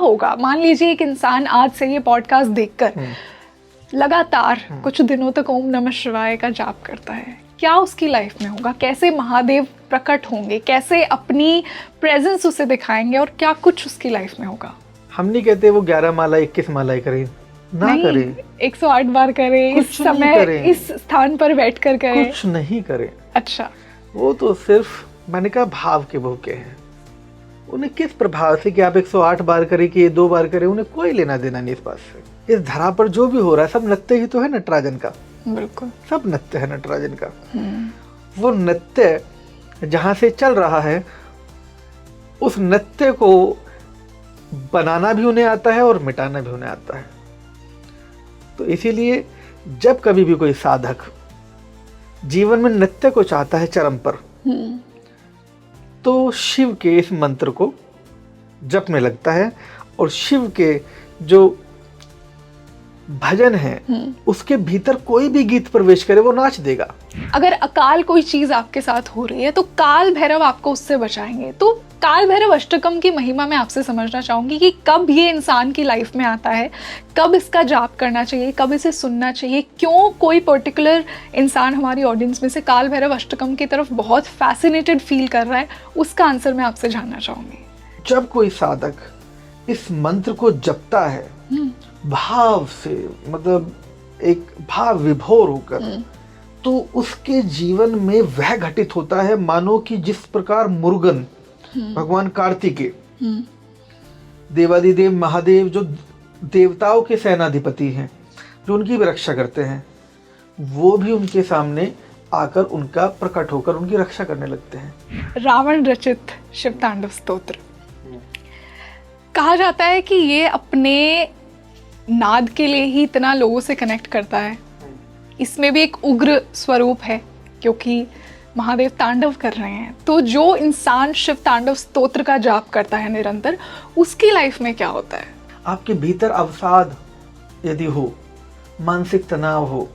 होगा, मान लीजिए एक इंसान आज से ये पॉडकास्ट देखकर लगातार कुछ दिनों तक ओम नमः शिवाय का जाप करता है, क्या उसकी लाइफ में होगा? कैसे महादेव प्रकट होंगे, कैसे अपनी प्रेजेंस उसे दिखाएंगे और क्या कुछ उसकी लाइफ में होगा? हम नहीं कहते वो 11 माला 21 माला करे, ना करे, 108 बार करे, इस समय इस स्थान पर बैठकर करे, कुछ नहीं करे। अच्छा, वो तो सिर्फ मैंने कहा भाव के भूखे हैं। उन्हें किस प्रभाव से कि आप 108 बार करे कि ये 2 बार करे, उन्हें कोई लेना देना नहीं इस बात से। इस धरा पर जो भी हो रहा है सब नृत्य ही तो है नटराजन का। बिल्कुल, सब नृत्य है नटराजन का। वो नृत्य जहां से चल रहा है उस नृत्य को बनाना भी उन्हें आता है और मिटाना भी उन्हें आता है। तो इसीलिए जब कभी भी कोई साधक जीवन में नृत्य को चाहता है चरम पर, तो शिव के इस मंत्र को जपने लगता है और शिव के जो भजन है उसके भीतर कोई भी गीत प्रवेश करे वो नाच देगा। अगर अकाल कोई चीज आपके साथ हो रही है तो काल भैरव आपको उससे बचाएंगे। तो काल भैरव अष्टकम की महिमा मैं आपसे समझना चाहूंगी कि कब ये इंसान की लाइफ में आता है, कब इसका जाप करना चाहिए, कब इसे सुनना चाहिए, क्यों कोई पर्टिकुलर इंसान हमारी ऑडियंस में से काल भैरव अष्टकम की तरफ बहुत फैसिनेटेड फील कर रहा है, उसका आंसर मैं आपसे जानना चाहूंगी। जब कोई साधक इस मंत्र को जपता है भाव से, मतलब एक भाव विभोर होकर, तो उसके जीवन में वह घटित होता है मानो कि जिस प्रकार मुरुगन भगवान कार्तिकेय देवादिदेव महादेव जो देवताओं के सेनाधिपति हैं, जो उनकी भी रक्षा करते हैं, वो भी उनके सामने आकर उनका प्रकट होकर उनकी रक्षा करने लगते हैं। रावण रचित शिव तांडव स्तोत्र कहा जाता है कि ये अपने नाद के लिए ही इतना लोगों से कनेक्ट करता है। इसमें भी एक उग्र स्वरूप है क्योंकि महादेव तांडव कर रहे हैं। तो जो इंसान शिव तांडव स्तोत्र का जाप करता है निरंतर, उसकी लाइफ में क्या होता है? आपके भीतर अवसाद यदि हो, मानसिक तनाव हो,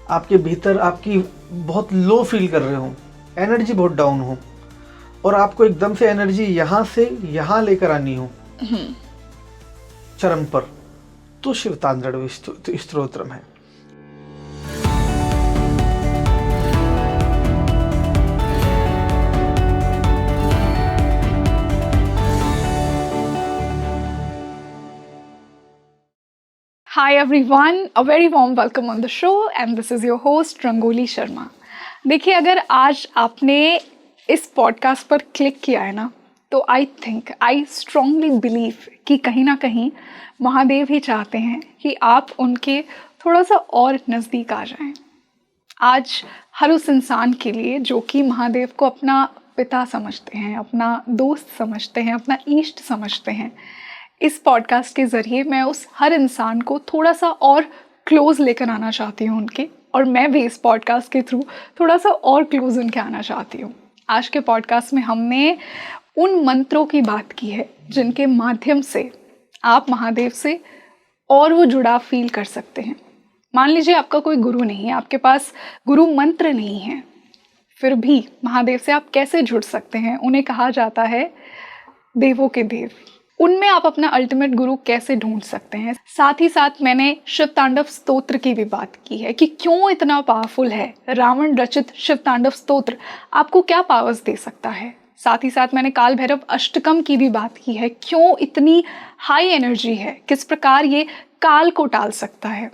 आपके भीतर आपकी बहुत लो फील कर रहे हो, एनर्जी बहुत डाउन हो और आपको एकदम से एनर्जी यहाँ से यहाँ लेकर आनी हो चरम पर, तो शिव तांडव स्तोत्रम है। Hi everyone, a very warm welcome on the show and this is your host rangoli Sharma. देखिए, अगर आज आपने इस पॉडकास्ट पर क्लिक किया है ना, तो आई स्ट्रांगली बिलीव कि कहीं ना कहीं महादेव ही चाहते हैं कि आप उनके थोड़ा सा और नज़दीक आ जाएं। आज हर उस इंसान के लिए जो कि महादेव को अपना पिता समझते हैं, अपना दोस्त समझते हैं, अपना इष्ट समझते हैं, इस पॉडकास्ट के ज़रिए मैं उस हर इंसान को थोड़ा सा और क्लोज लेकर आना चाहती हूँ उनके, और मैं भी इस पॉडकास्ट के थ्रू थोड़ा सा और क्लोज उनके आना चाहती हूँ। आज के पॉडकास्ट में हमने उन मंत्रों की बात की है जिनके माध्यम से आप महादेव से और वो जुड़ाव फील कर सकते हैं। मान लीजिए आपका कोई गुरु नहीं है, आपके पास गुरु मंत्र नहीं है, फिर भी महादेव से आप कैसे जुड़ सकते हैं? उन्हें कहा जाता है देवों के देव। उनमें आप अपना अल्टीमेट गुरु कैसे ढूंढ सकते हैं? साथ ही साथ मैंने शिव तांडव स्तोत्र की भी बात की है कि क्यों इतना पावरफुल है रावण रचित शिव तांडव स्तोत्र, आपको क्या पावर्स दे सकता है। साथ ही साथ मैंने काल भैरव अष्टकम की भी बात की है, क्यों इतनी हाई एनर्जी है, किस प्रकार ये काल को टाल सकता है।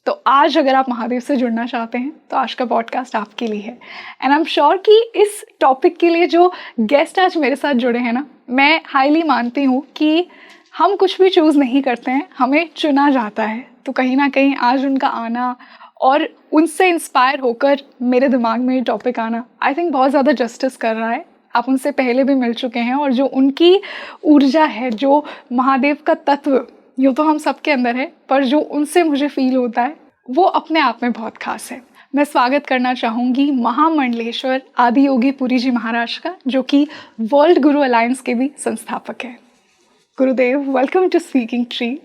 तो आज अगर आप महादेव से जुड़ना चाहते हैं तो आज का पॉडकास्ट आपके लिए है। एंड आई एम श्योर कि इस टॉपिक के लिए जो गेस्ट आज मेरे साथ जुड़े हैं ना, मैं हाईली मानती हूँ कि हम कुछ भी चूज़ नहीं करते हैं, हमें चुना जाता है। तो कहीं ना कहीं आज उनका आना और उनसे इंस्पायर होकर मेरे दिमाग में ये टॉपिक आना, आई थिंक बहुत ज़्यादा जस्टिस कर रहा है। आप उनसे पहले भी मिल चुके हैं और जो उनकी ऊर्जा है, जो महादेव का तत्व, यूँ तो हम सबके अंदर है, पर जो उनसे मुझे फील होता है वो अपने आप में बहुत खास है। मैं स्वागत करना चाहूँगी महामंडलेश्वर आदि योगी पुरी जी महाराज का, जो कि वर्ल्ड गुरु अलायंस के भी संस्थापक हैं। गुरुदेव, वेलकम टू स्पीकिंग ट्री।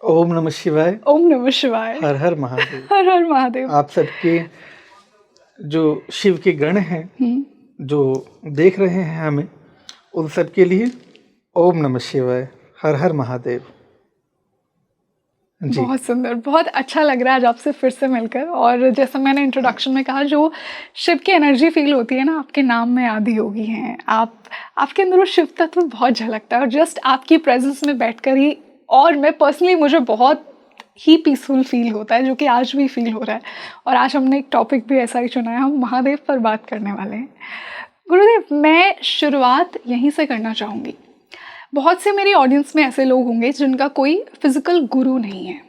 ओम नमः शिवाय। ओम नमः शिवाय। हर हर महादेव। हर हर महादेव। आप सबके जो शिव के गण हैं जो देख रहे हैं हमें, उन सब के लिए ओम नमः शिवाय। हर हर महादेव। जी। बहुत सुंदर, बहुत अच्छा लग रहा है आज आपसे फिर से मिलकर। और जैसा मैंने इंट्रोडक्शन में कहा, जो शिव की एनर्जी फील होती है ना, आपके नाम में आदि योगी हैं आप, आपके अंदर वो शिव तत्व बहुत झलकता है। और जस्ट आपकी प्रेजेंस में बैठकर ही, और मैं पर्सनली, मुझे बहुत ही पीसफुल फील होता है, जो कि आज भी फील हो रहा है। और आज हमने एक टॉपिक भी ऐसा ही चुना है, हम महादेव पर बात करने वाले हैं। गुरुदेव, मैं शुरुआत यहीं से करना चाहूँगी। बहुत से मेरी ऑडियंस में ऐसे लोग होंगे जिनका कोई फिजिकल गुरु नहीं है,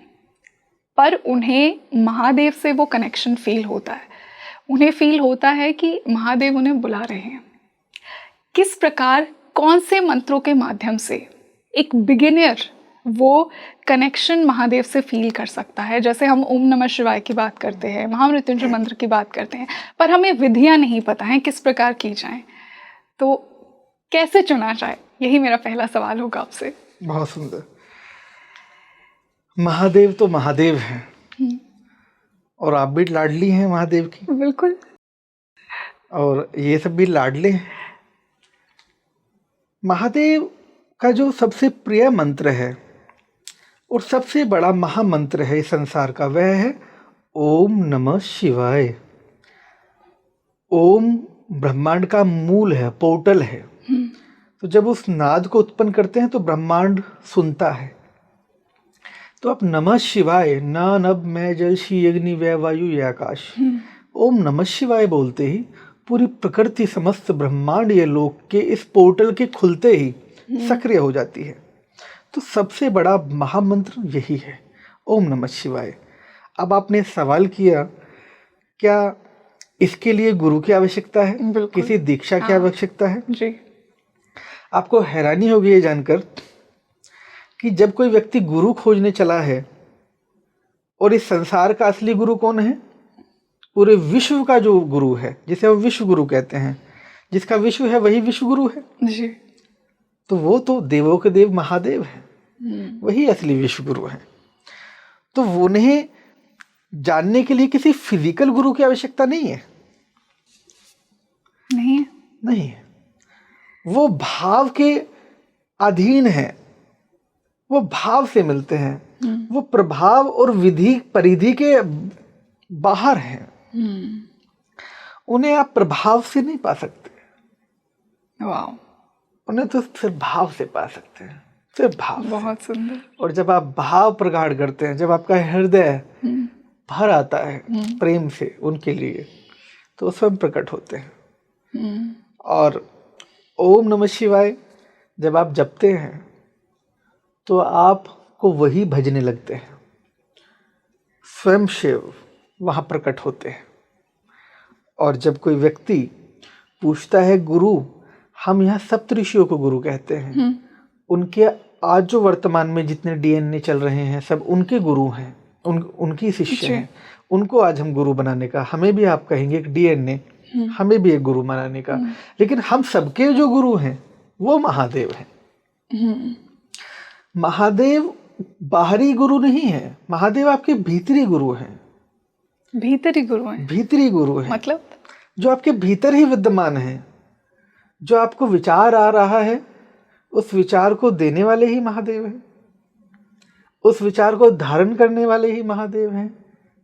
पर उन्हें महादेव से वो कनेक्शन फील होता है। उन्हें फील होता है कि महादेव उन्हें बुला रहे हैं। किस प्रकार, कौन से मंत्रों के माध्यम से एक बिगिनर वो कनेक्शन महादेव से फील कर सकता है? जैसे हम ओम नमः शिवाय की बात करते हैं, महामृत्युंजय मंत्र की बात करते हैं, पर हमें विधियां नहीं पता हैं किस प्रकार की जाएं, तो कैसे चुना जाए? यही मेरा पहला सवाल होगा आपसे। बहुत सुंदर। महादेव तो महादेव हैं, और आप भी लाडली हैं महादेव की। बिल्कुल। और ये सब भी लाडले हैं। महादेव का जो सबसे प्रिय मंत्र है और सबसे बड़ा महामंत्र है इस संसार का, वह है ओम नमः शिवाय। ओम ब्रह्मांड का मूल है, पोर्टल है। तो जब उस नाद को उत्पन्न करते हैं तो ब्रह्मांड सुनता है। तो आप नमः शिवाय, न नभ मैं जल शी अग्नि वै वायु ये आकाश, ओम नमः शिवाय बोलते ही पूरी प्रकृति, समस्त ब्रह्मांड, ये लोक के इस पोर्टल के खुलते ही सक्रिय हो जाती है। तो सबसे बड़ा महामंत्र यही है, ओम नमः शिवाय। अब आपने सवाल किया, क्या इसके लिए गुरु की आवश्यकता है, किसी दीक्षा की आवश्यकता है? जी। आपको हैरानी होगी ये जानकर कि जब कोई व्यक्ति गुरु खोजने चला है, और इस संसार का असली गुरु कौन है, पूरे विश्व का जो गुरु है, जिसे हम विश्व गुरु कहते हैं, जिसका विश्व है वही विश्व गुरु है जी। तो वो तो देवों के देव महादेव हैं, वही असली विश्व गुरु हैं। तो उन्हें जानने के लिए किसी फिजिकल गुरु की आवश्यकता नहीं है। नहीं है। वो भाव के अधीन है, वो भाव से मिलते हैं, वो प्रभाव और विधि परिधि के बाहर हैं। उन्हें आप प्रभाव से नहीं पा सकते। वाह। उन्हें तो सिर्फ भाव से पा सकते हैं, सिर्फ भाव। बहुत सुंदर। और जब आप भाव प्रगाढ़ करते हैं, जब आपका हृदय भर आता है प्रेम से उनके लिए, तो वो स्वयं प्रकट होते हैं। और ओम नमः शिवाय जब आप जपते हैं तो आपको वही भजने लगते हैं, स्वयं शिव वहाँ प्रकट होते हैं। और जब कोई व्यक्ति पूछता है गुरु, हम यहाँ सप्तऋषियों को गुरु कहते हैं, उनके आज जो वर्तमान में जितने डीएनए चल रहे हैं सब उनके गुरु हैं, उनकी शिष्य हैं। उनको आज हम गुरु बनाने का, हमें भी आप कहेंगे एक डीएनए, हमें भी एक गुरु बनाने का, लेकिन हम सबके जो गुरु हैं वो महादेव हैं। महादेव बाहरी गुरु नहीं है, महादेव आपके भीतरी गुरु हैं। भीतरी गुरु हैं? भीतरी गुरु हैं मतलब जो आपके भीतर ही विद्यमान है। जो आपको विचार आ रहा है, उस विचार को देने वाले ही महादेव हैं, उस विचार को धारण करने वाले ही महादेव हैं,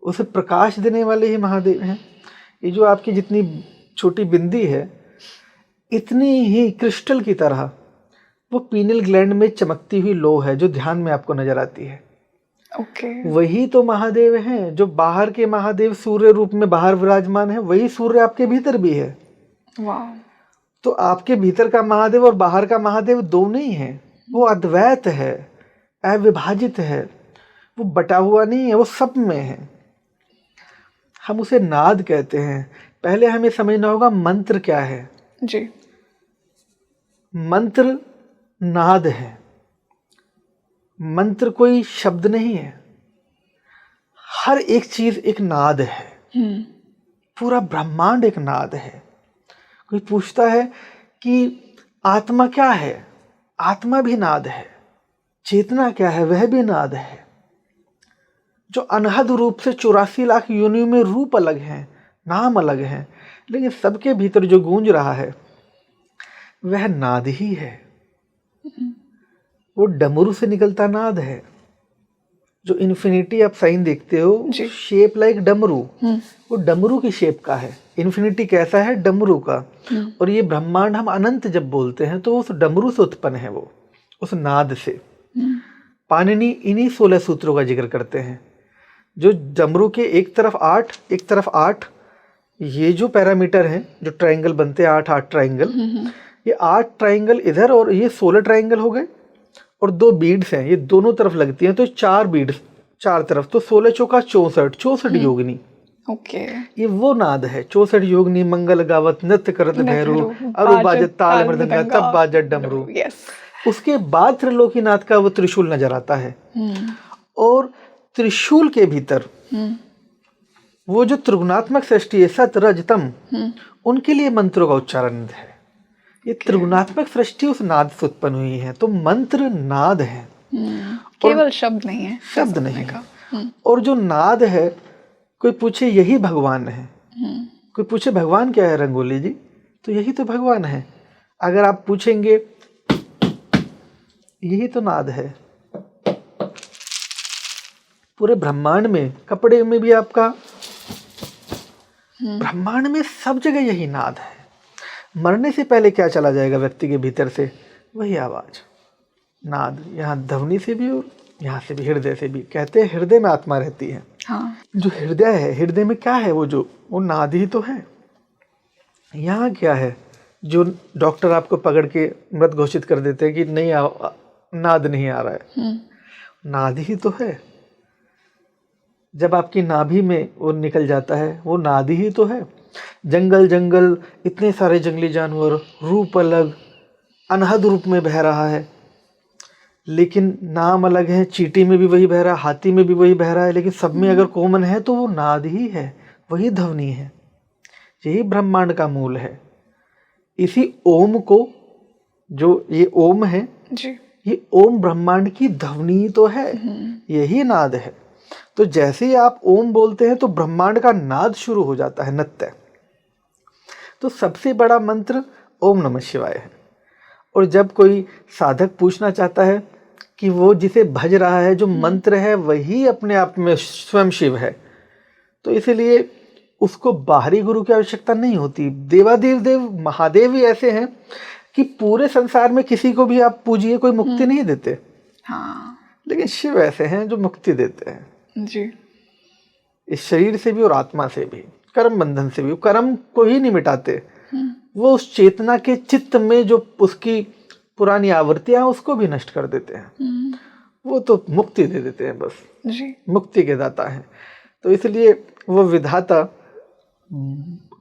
उसे प्रकाश देने वाले ही महादेव हैं। ये जो आपकी जितनी छोटी बिंदी है, इतनी ही क्रिस्टल की तरह वो पीनियल ग्लैंड में चमकती हुई लो है जो ध्यान में आपको नजर आती है। वही तो महादेव हैं। जो बाहर के महादेव सूर्य रूप में बाहर विराजमान है, वही सूर्य आपके भीतर भी है। वाह। तो आपके भीतर का महादेव और बाहर का महादेव दो नहीं है, वो अद्वैत है, अविभाजित है, वो बटा हुआ नहीं है, वो सब में है। हम उसे नाद कहते हैं। पहले हमें समझना होगा मंत्र क्या है। जी। मंत्र नाद है। मंत्र कोई शब्द नहीं है, हर एक चीज एक नाद है। पूरा ब्रह्मांड एक नाद है। कोई पूछता है कि आत्मा क्या है, आत्मा भी नाद है। चेतना क्या है, वह भी नाद है। जो अनहद रूप से 84 लाख योनियों में रूप अलग हैं, नाम अलग हैं, लेकिन सबके भीतर जो गूंज रहा है वह नाद ही है। वो डमरू से निकलता नाद है। जो इन्फिनिटी आप साइन देखते हो, जी। शेप लाइक डमरू, वो डमरू की शेप का है। इन्फिनिटी कैसा है? डमरू का। और ये ब्रह्मांड हम अनंत जब बोलते हैं तो उस डमरू से उत्पन्न है, वो उस नाद से। पाणिनि इन्हीं 16 सूत्रों का जिक्र करते हैं। जो डमरू के एक तरफ 8, एक तरफ 8, ये जो पैरामीटर हैं, जो ट्रायंगल बनते हैं 8-8 ट्रायंगल, ये 8 ट्रायंगल इधर और ये 16 ट्रायंगल हो गए। और 2 बीड्स हैं, ये दोनों तरफ लगती हैं, तो 4 बीड्स 4 तरफ, तो 16 चौका 64, 64 योगिनी। ओके। ये वो नाद है, 64 योगिनी मंगल गावत नृत्य करत भैरू अरु बाजत ताल मृदंगा तब बाजत डमरू। यस। उसके बाद त्रिलोकीनाथ का वो त्रिशूल नजर आता है। और त्रिशूल के भीतर वो जो त्रिगुणात्मक सृष्टि है, सत रज तम, उनके लिए मंत्रों का उच्चारण है। ये त्रिगुणात्मक सृष्टि उस नाद से उत्पन्न हुई है। तो मंत्र नाद है, केवल शब्द नहीं है, शब्द नहीं है। और जो नाद है, कोई पूछे यही भगवान है, कोई पूछे भगवान क्या है रंगोली जी, तो यही तो भगवान है। अगर आप पूछेंगे यही तो नाद है। पूरे ब्रह्मांड में, कपड़े में भी आपका, ब्रह्मांड में सब जगह यही नाद है। मरने से पहले क्या चला जाएगा व्यक्ति के भीतर से? वही आवाज, नाद। यहाँ ध्वनि से भी और यहाँ से भी, हृदय से भी। कहते हैं हृदय में आत्मा रहती है। हाँ। जो हृदय है, हृदय में क्या है? वो नाद ही तो है। यहाँ क्या है? जो डॉक्टर आपको पकड़ के मृत घोषित कर देते हैं कि नहीं नाद नहीं आ रहा है, नाद ही तो है। जब आपकी नाभि में वो निकल जाता है, वो नाद ही तो है। जंगल जंगल, इतने सारे जंगली जानवर, रूप अलग, अनहद रूप में बह रहा है, लेकिन नाम अलग है। चींटी में भी वही बह रहा है, हाथी में भी वही बह रहा है, लेकिन सब में अगर कॉमन है तो वो नाद ही है, वही ध्वनि है। यही ब्रह्मांड का मूल है। इसी ओम को, जो ये ओम है जी, ये ओम ब्रह्मांड की ध्वनि तो है, यही नाद है। तो जैसे ही आप ओम बोलते हैं तो ब्रह्मांड का नाद शुरू हो जाता है, नृत्य। तो सबसे बड़ा मंत्र ओम नमः शिवाय है। और जब कोई साधक पूछना चाहता है कि वो जिसे भज रहा है, जो मंत्र है, वही अपने आप में स्वयं शिव है, तो इसीलिए उसको बाहरी गुरु की आवश्यकता नहीं होती। देवादेव देव महादेव भी ऐसे हैं कि पूरे संसार में किसी को भी आप पूजिए, कोई मुक्ति नहीं देते। हाँ। लेकिन शिव ऐसे हैं जो मुक्ति देते हैं जी, इस शरीर से भी और आत्मा से भी, कर्म बंधन से भी। वो कर्म को ही नहीं मिटाते, वो उस चेतना के चित्त में जो उसकी पुरानी आवृत्तियां हैं उसको भी नष्ट कर देते हैं। वो तो मुक्ति दे देते हैं, बस जी। मुक्ति के दाता है। तो इसलिए वो विधाता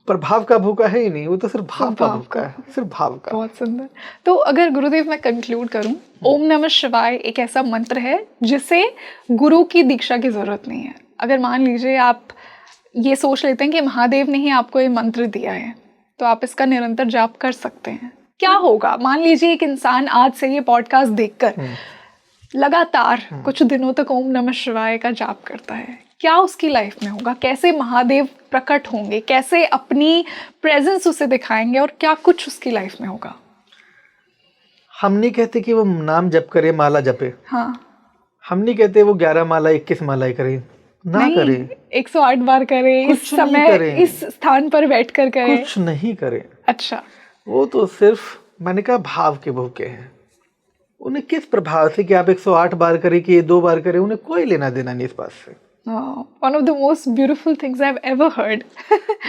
प्रभाव का भूखा है ही नहीं, वो तो सिर्फ भाव का भूखा है, सिर्फ भाव का। बहुत सुंदर। तो अगर गुरुदेव मैं कंक्लूड करूं, ओम नमः शिवाय एक ऐसा मंत्र है जिसे गुरु की दीक्षा की जरूरत नहीं है। अगर मान लीजिए आप ये सोच लेते हैं कि महादेव ने ही आपको ये मंत्र दिया है, तो आप इसका निरंतर जाप कर सकते हैं। क्या होगा? मान लीजिए एक इंसान आज से ये पॉडकास्ट देखकर लगातार कुछ दिनों तक ओम नमः शिवाय का जाप करता है, क्या उसकी लाइफ में होगा? कैसे महादेव प्रकट होंगे? कैसे अपनी प्रेजेंस उसे दिखाएंगे? और क्या कुछ उसकी लाइफ में होगा? हम नहीं कहते कि वो नाम जप करे, माला जपे। हाँ। हम नहीं कहते वो 11 माला 21 मालाएं करे, ना करे। 108 बार करे, इस समय इस स्थान पर बैठकर करे, कुछ नहीं करे। अच्छा। वो तो सिर्फ, मैंने कहा, भाव के भूखे हैं। उन्हें किस प्रभाव से कि आप 108 बार करें कि 2 बार करें, उन्हें कोई लेना देना नहीं इस बात से। One of the most beautiful things I've ever heard.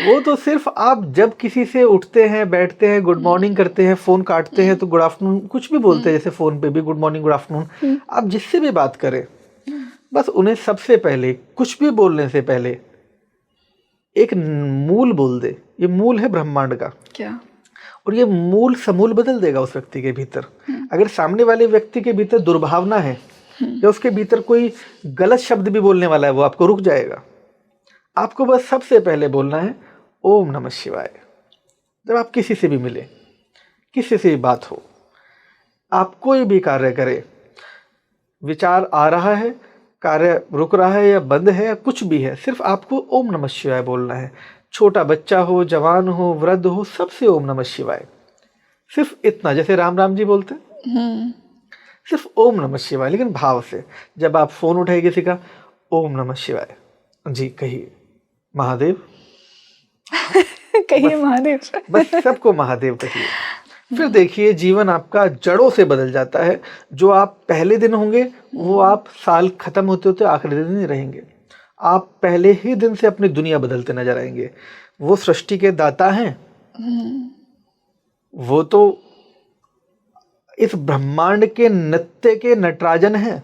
वो तो सिर्फ आप जब किसी से उठते हैं, बैठते हैं, गुड मॉर्निंग करते हैं, फोन काटते हैं तो गुड आफ्टरनून कुछ भी बोलते हैं, जैसे फोन पे भी गुड मॉर्निंग गुड आफ्टरनून, आप जिससे भी बात करें, बस उन्हें सबसे पहले, कुछ भी बोलने से पहले एक मूल बोल दे। ये मूल है ब्रह्मांड का। क्या? और ये मूल समूल बदल देगा उस व्यक्ति के भीतर। अगर सामने वाले व्यक्ति के भीतर दुर्भावना है या उसके भीतर कोई गलत शब्द भी बोलने वाला है, वो आपको रुक जाएगा। आपको बस सबसे पहले बोलना है ओम नमः शिवाय। जब आप किसी से भी मिले, किसी से भी बात हो, आप कोई भी कार्य करें, विचार आ रहा है, कार्य रुक रहा है या बंद है या कुछ भी है, सिर्फ आपको ओम नमः शिवाय बोलना है। छोटा बच्चा हो, जवान हो, वृद्ध हो, सबसे ओम नमः शिवाय, सिर्फ इतना। जैसे राम राम जी बोलते हैं, सिर्फ ओम नमः शिवाय, लेकिन भाव से। जब आप फोन उठाइए किसी का, ओम नमः शिवाय, जी कहिए महादेव, कहिए महादेव। बस सबको महादेव कहिए। फिर देखिए जीवन आपका जड़ों से बदल जाता है। जो आप पहले दिन होंगे वो आप साल खत्म होते होते आखिरी दिन ही रहेंगे। आप पहले ही दिन से अपनी दुनिया बदलते नजर आएंगे। वो सृष्टि के दाता हैं, वो तो इस ब्रह्मांड के नृत्य के नटराजन हैं।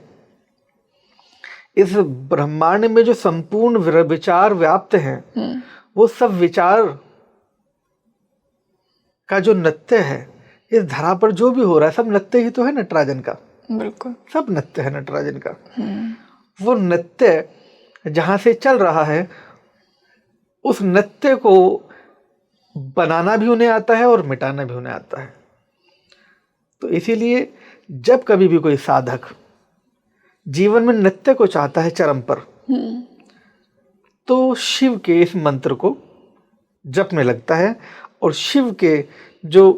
इस ब्रह्मांड में जो संपूर्ण विचार व्याप्त हैं, वो सब विचार का जो नृत्य है, इस धरा पर जो भी हो रहा है सब नृत्य ही तो है नटराजन का। बिल्कुल, सब नृत्य है नटराजन का। वो नृत्य जहां से चल रहा है, उस नृत्य को बनाना भी उन्हें आता है और मिटाना भी उन्हें आता है। तो इसीलिए जब कभी भी कोई साधक जीवन में नृत्य को चाहता है चरम पर, तो शिव के इस मंत्र को जपने लगता है और शिव के जो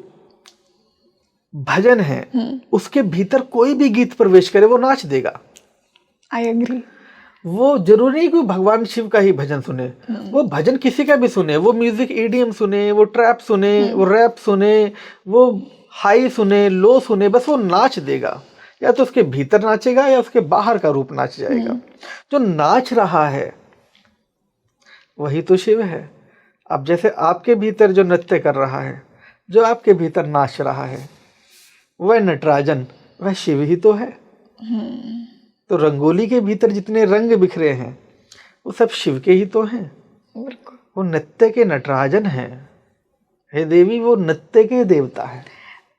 भजन है उसके भीतर कोई भी गीत प्रवेश करे वो नाच देगा। I agree. वो जरूरी नहीं कि भगवान शिव का ही भजन सुने, वो भजन किसी का भी सुने, वो म्यूजिक ईडीएम सुने, वो ट्रैप सुने, वो रैप सुने, वो हाई सुने, लो सुने, बस वो नाच देगा। या तो उसके भीतर नाचेगा या उसके बाहर का रूप नाच जाएगा। जो नाच रहा है वही तो शिव है। अब जैसे आपके भीतर जो नृत्य कर रहा है, जो आपके भीतर नाच रहा है, वह नटराजन, वह शिव ही तो है। तो रंगोली के भीतर जितने रंग बिखरे हैं वो सब शिव के ही तो हैं। वो नृत्य के नटराजन हैं। हे देवी, वो नृत्य के देवता है।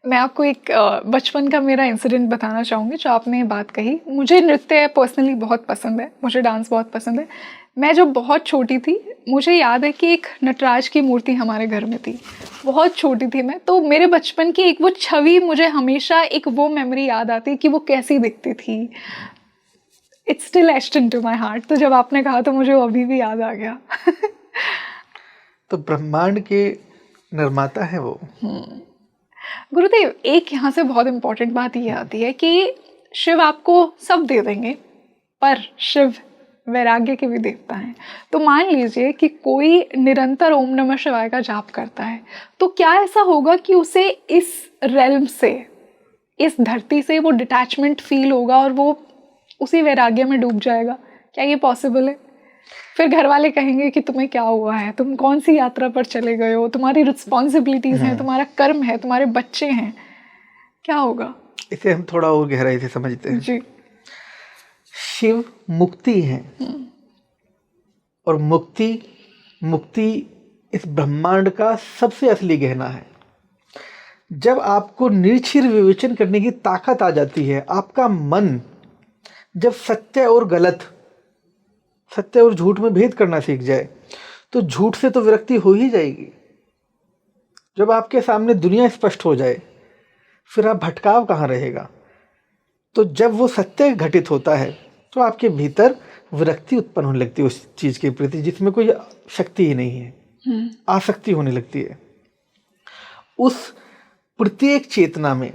मैं आपको एक बचपन का मेरा इंसिडेंट बताना चाहूँगी। जो आपने ये बात कही, मुझे नृत्य पर्सनली बहुत पसंद है, मुझे डांस बहुत पसंद है। मैं जब बहुत छोटी थी, मुझे याद है कि एक नटराज की मूर्ति हमारे घर में थी। बहुत छोटी थी मैं, तो मेरे बचपन की एक वो छवि मुझे हमेशा एक वो मेमोरी याद आती कि वो कैसी दिखती थी। It's still etched into my heart. तो जब आपने कहा तो मुझे वो अभी भी याद आ गया। तो ब्रह्मांड के निर्माता है वो। गुरुदेव, एक यहाँ से बहुत इम्पोर्टेंट बात ये आती है कि शिव आपको सब दे देंगे, पर शिव वैराग्य के भी देवता हैं। तो मान लीजिए कि कोई निरंतर ओम नमः शिवाय का जाप करता है, तो क्या ऐसा होगा कि उसे इस रेल्म से, इस धरती से वो डिटैचमेंट फील होगा और वो उसी वैराग्य में डूब जाएगा? क्या ये पॉसिबल है? फिर घर वाले कहेंगे कि तुम्हें क्या हुआ है, तुम कौन सी यात्रा पर चले गए हो, तुम्हारी रिस्पॉन्सिबिलिटीज हैं, तुम्हारा कर्म है, तुम्हारे बच्चे हैं, क्या होगा? इसे हम थोड़ा और गहराई से समझते हैं जी। शिव मुक्ति है, और मुक्ति इस ब्रह्मांड का सबसे असली गहना है। जब आपको निर्छिर विवेचन करने की ताकत आ जाती है, आपका मन जब सत्य और झूठ में भेद करना सीख जाए, तो झूठ से तो विरक्ति हो ही जाएगी। जब आपके सामने दुनिया स्पष्ट हो जाए, फिर आप भटकाव कहाँ रहेगा? तो जब वो सत्य घटित होता है तो आपके भीतर विरक्ति उत्पन्न होने लगती है उस चीज के प्रति जिसमें कोई शक्ति ही नहीं है, आसक्ति होने लगती है। उस प्रत्येक चेतना में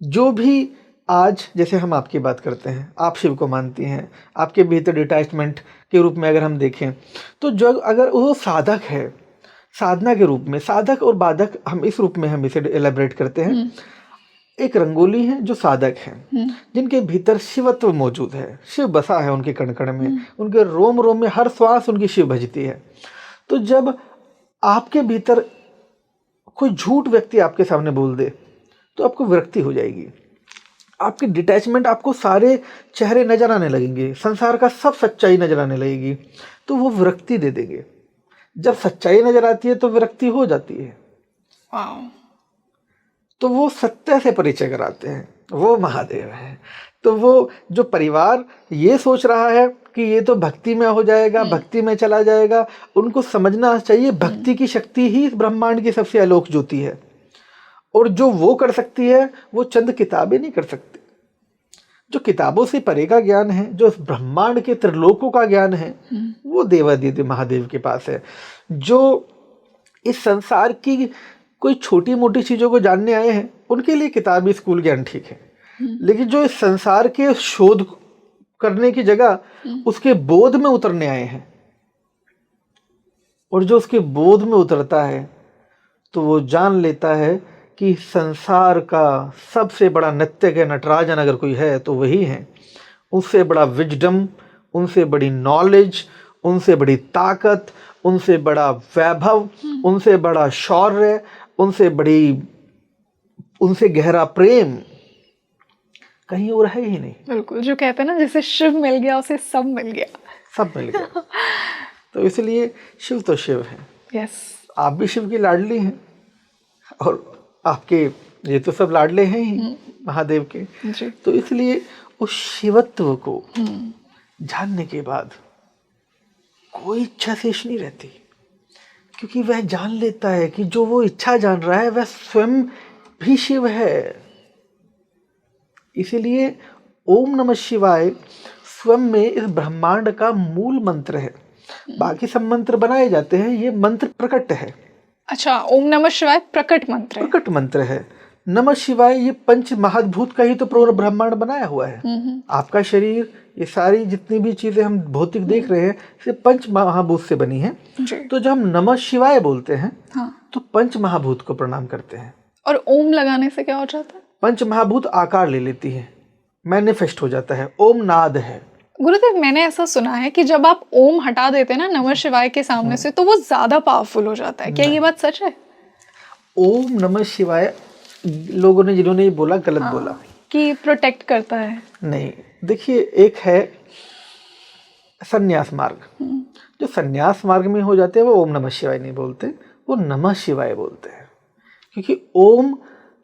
जो भी, आज जैसे हम आपकी बात करते हैं, आप शिव को मानती हैं, आपके भीतर डिटैचमेंट के रूप में अगर हम देखें, तो जो अगर वो साधक है, साधना के रूप में, साधक और बाधक हम इस रूप में हम इसे एलेबरेट करते हैं। एक रंगोली है जो साधक हैं, जिनके भीतर शिवत्व मौजूद है, शिव बसा है उनके कण कण में, उनके रोम रोम में, हर श्वास उनकी शिव भजती है। तो जब आपके भीतर कोई झूठ व्यक्ति आपके सामने बोल दे तो आपको विरक्ति हो जाएगी, आपकी डिटैचमेंट, आपको सारे चेहरे नजर आने लगेंगे, संसार का सब सच्चाई नजर आने लगेगी, तो वो विरक्ति दे देंगे। जब सच्चाई नजर आती है तो विरक्ति हो जाती है। तो वो सत्य से परिचय कराते हैं, वो महादेव है। तो वो जो परिवार ये सोच रहा है कि ये तो भक्ति में हो जाएगा, भक्ति में चला जाएगा, उनको समझना चाहिए भक्ति की शक्ति ही ब्रह्मांड की सबसे अलोक ज्योति है, और जो वो कर सकती है वो चंद किताबें नहीं कर सकती। जो किताबों से परे का ज्ञान है, जो ब्रह्मांड के त्रिलोकों का ज्ञान है, वो देवादिदेव महादेव के पास है। जो इस संसार की कोई छोटी मोटी चीज़ों को जानने आए हैं, उनके लिए किताबी स्कूल ज्ञान ठीक है, लेकिन जो इस संसार के शोध करने की जगह उसके बोध में उतरने आए हैं, और जो उसके बोध में उतरता है तो वो जान लेता है कि संसार का सबसे बड़ा नृत्य के नटराजन अगर कोई है तो वही है। उनसे बड़ा विजडम, उनसे बड़ी नॉलेज, उनसे बड़ी ताकत, उनसे बड़ा वैभव, उनसे बड़ा शौर्य, उनसे गहरा प्रेम कहीं और है ही नहीं। बिल्कुल, जो कहते हैं ना जैसे शिव मिल गया उसे सब मिल गया। सब मिल गया। तो इसलिए शिव तो शिव है। यस, आप भी शिव की लाडली हैं, और आपके ये तो सब लाडले हैं ही महादेव के। जी। तो इसलिए उस शिवत्व को जानने के बाद कोई इच्छा शेष नहीं रहती, क्योंकि वह जान लेता है कि जो वो इच्छा जान रहा है वह स्वयं भी शिव है। इसीलिए ओम नमः शिवाय स्वयं में इस ब्रह्मांड का मूल मंत्र है। बाकी सब मंत्र बनाए जाते हैं, ये मंत्र प्रकट है। अच्छा, ओम नमः शिवाय प्रकट मंत्र है। प्रकट मंत्र है। नमः शिवाय ये पंच महाभूत का ही तो पूरा ब्रह्मांड बनाया हुआ है। आपका शरीर, ये सारी जितनी भी चीजें हम भौतिक देख रहे हैं, ये पंच महाभूत से बनी है। तो जब हम नमः शिवाय बोलते हैं, हाँ, तो पंच महाभूत को प्रणाम करते हैं। और ओम लगाने से क्या हो जाता है? पंच महाभूत आकार ले लेती है, मैनिफेस्ट हो जाता है। ओम नाद है। गुरुदेव, मैंने ऐसा सुना है कि जब आप ओम हटा देते हैं ना नमः शिवाय के सामने से, तो वो ज्यादा पावरफुल हो जाता है। क्या ये बात सच है? ओम नमः शिवाय लोगों ने, जिन्होंने ये बोला, गलत बोला कि प्रोटेक्ट करता है। नहीं, देखिए, एक है संन्यास मार्ग। जो संन्यास मार्ग में हो जाते हैं वो ओम नमः शिवाय नहीं बोलते, वो नमः शिवाय बोलते हैं।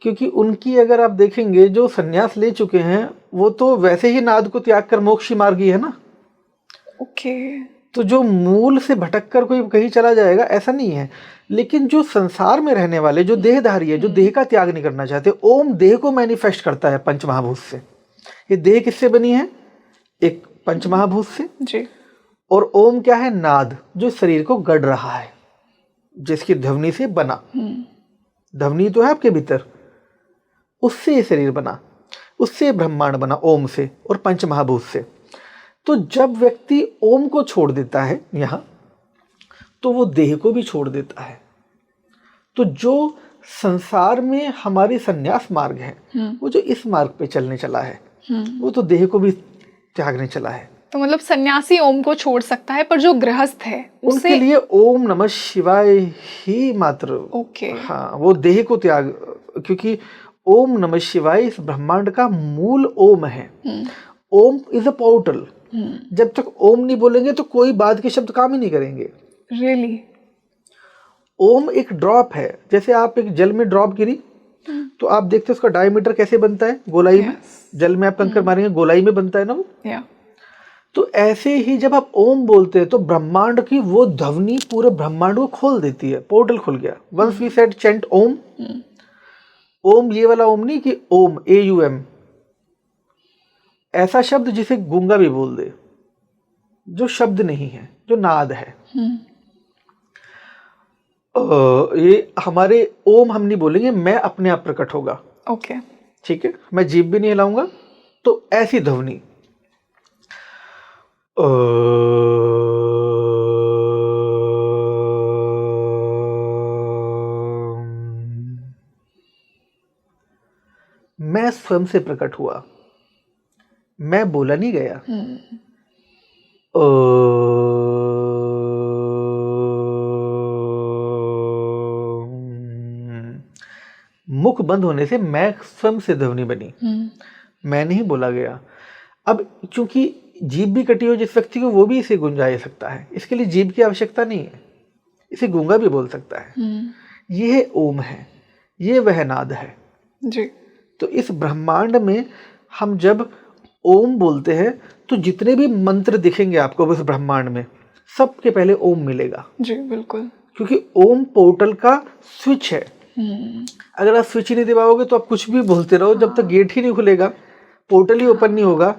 क्योंकि उनकी अगर आप देखेंगे, जो संन्यास ले चुके हैं वो तो वैसे ही नाद को त्याग कर मोक्षी मार्गी है ना। ओके। तो जो मूल से भटक कर कोई कहीं चला जाएगा ऐसा नहीं है। लेकिन जो संसार में रहने वाले, जो देहधारी है, जो देह का त्याग नहीं करना चाहते, ओम देह को मैनिफेस्ट करता है पंच महाभूत से। ये देह किससे बनी है? एक पंच महाभूत से जी। और ओम क्या है? नाद, जो शरीर को गढ़ रहा है, जिसकी ध्वनि से बना। ध्वनि तो है आपके भीतर, उससे ये शरीर बना, उससे ब्रह्मांड बना, ओम से और पंच महाभूत से। तो जब व्यक्ति ओम को छोड़ देता है यहाँ, तो वो देह को भी छोड़ देता है। तो जो संसार में हमारी संन्यास मार्ग है, वो जो इस मार्ग पे चलने चला है, वो तो देह को भी त्यागने चला है। तो मतलब सन्यासी ओम को छोड़ सकता है, पर जो गृहस्थ है उनके लिए ओम नमः शिवाय ही मात्र। ओके। हाँ, वो देह को त्याग, क्योंकि ओम नमः शिवाय इस ब्रह्मांड का मूल ओम है। Om is a portal. जब तक ओम नहीं बोलेंगे तो कोई बाद के शब्द काम ही नहीं करेंगे। रियली? ओम एक ड्रॉप है। जैसे आप एक जल में ड्रॉप गिरी तो आप देखते हैं उसका डायमीटर कैसे बनता है, गोलाई में। जल में आप कंकर मारेंगे, गोलाई में बनता है ना वो। तो ऐसे ही जब आप ओम बोलते हैं तो ब्रह्मांड की वो ध्वनि पूरे ब्रह्मांड को खोल देती है। पोर्टल खुल गया। वंस वी सेड चेंट ओम। ओम ये वाला ओम नहीं कि ओम AUM, ऐसा शब्द जिसे गूंगा भी बोल दे, जो शब्द नहीं है, जो नाद है। ये हमारे ओम हम नहीं बोलेंगे, मैं अपने आप प्रकट होगा। ओके। ठीक है, मैं जीभ भी नहीं हिलाऊंगा। तो ऐसी ध्वनि मैं स्वयं से प्रकट हुआ, मैं बोला नहीं गया। मुख बंद होने से मैं स्वयं से ध्वनि बनी, मैं नहीं बोला गया। अब चूंकि जीभ भी कटी हो जिस व्यक्ति को, वो भी इसे गुंजा सकता है। इसके लिए जीभ की आवश्यकता नहीं है, इसे गूंगा भी बोल सकता है। ये ओम है, ये वह नाद है जी। तो इस ब्रह्मांड में हम जब ओम बोलते हैं तो जितने भी मंत्र दिखेंगे आपको इस ब्रह्मांड में, सबके पहले ओम मिलेगा। जी बिल्कुल। क्योंकि ओम पोर्टल का स्विच है। अगर आप स्विच ही नहीं दबाओगे तो आप कुछ भी बोलते रहो, जब तक गेट ही नहीं खुलेगा, पोर्टल ही ओपन नहीं होगा,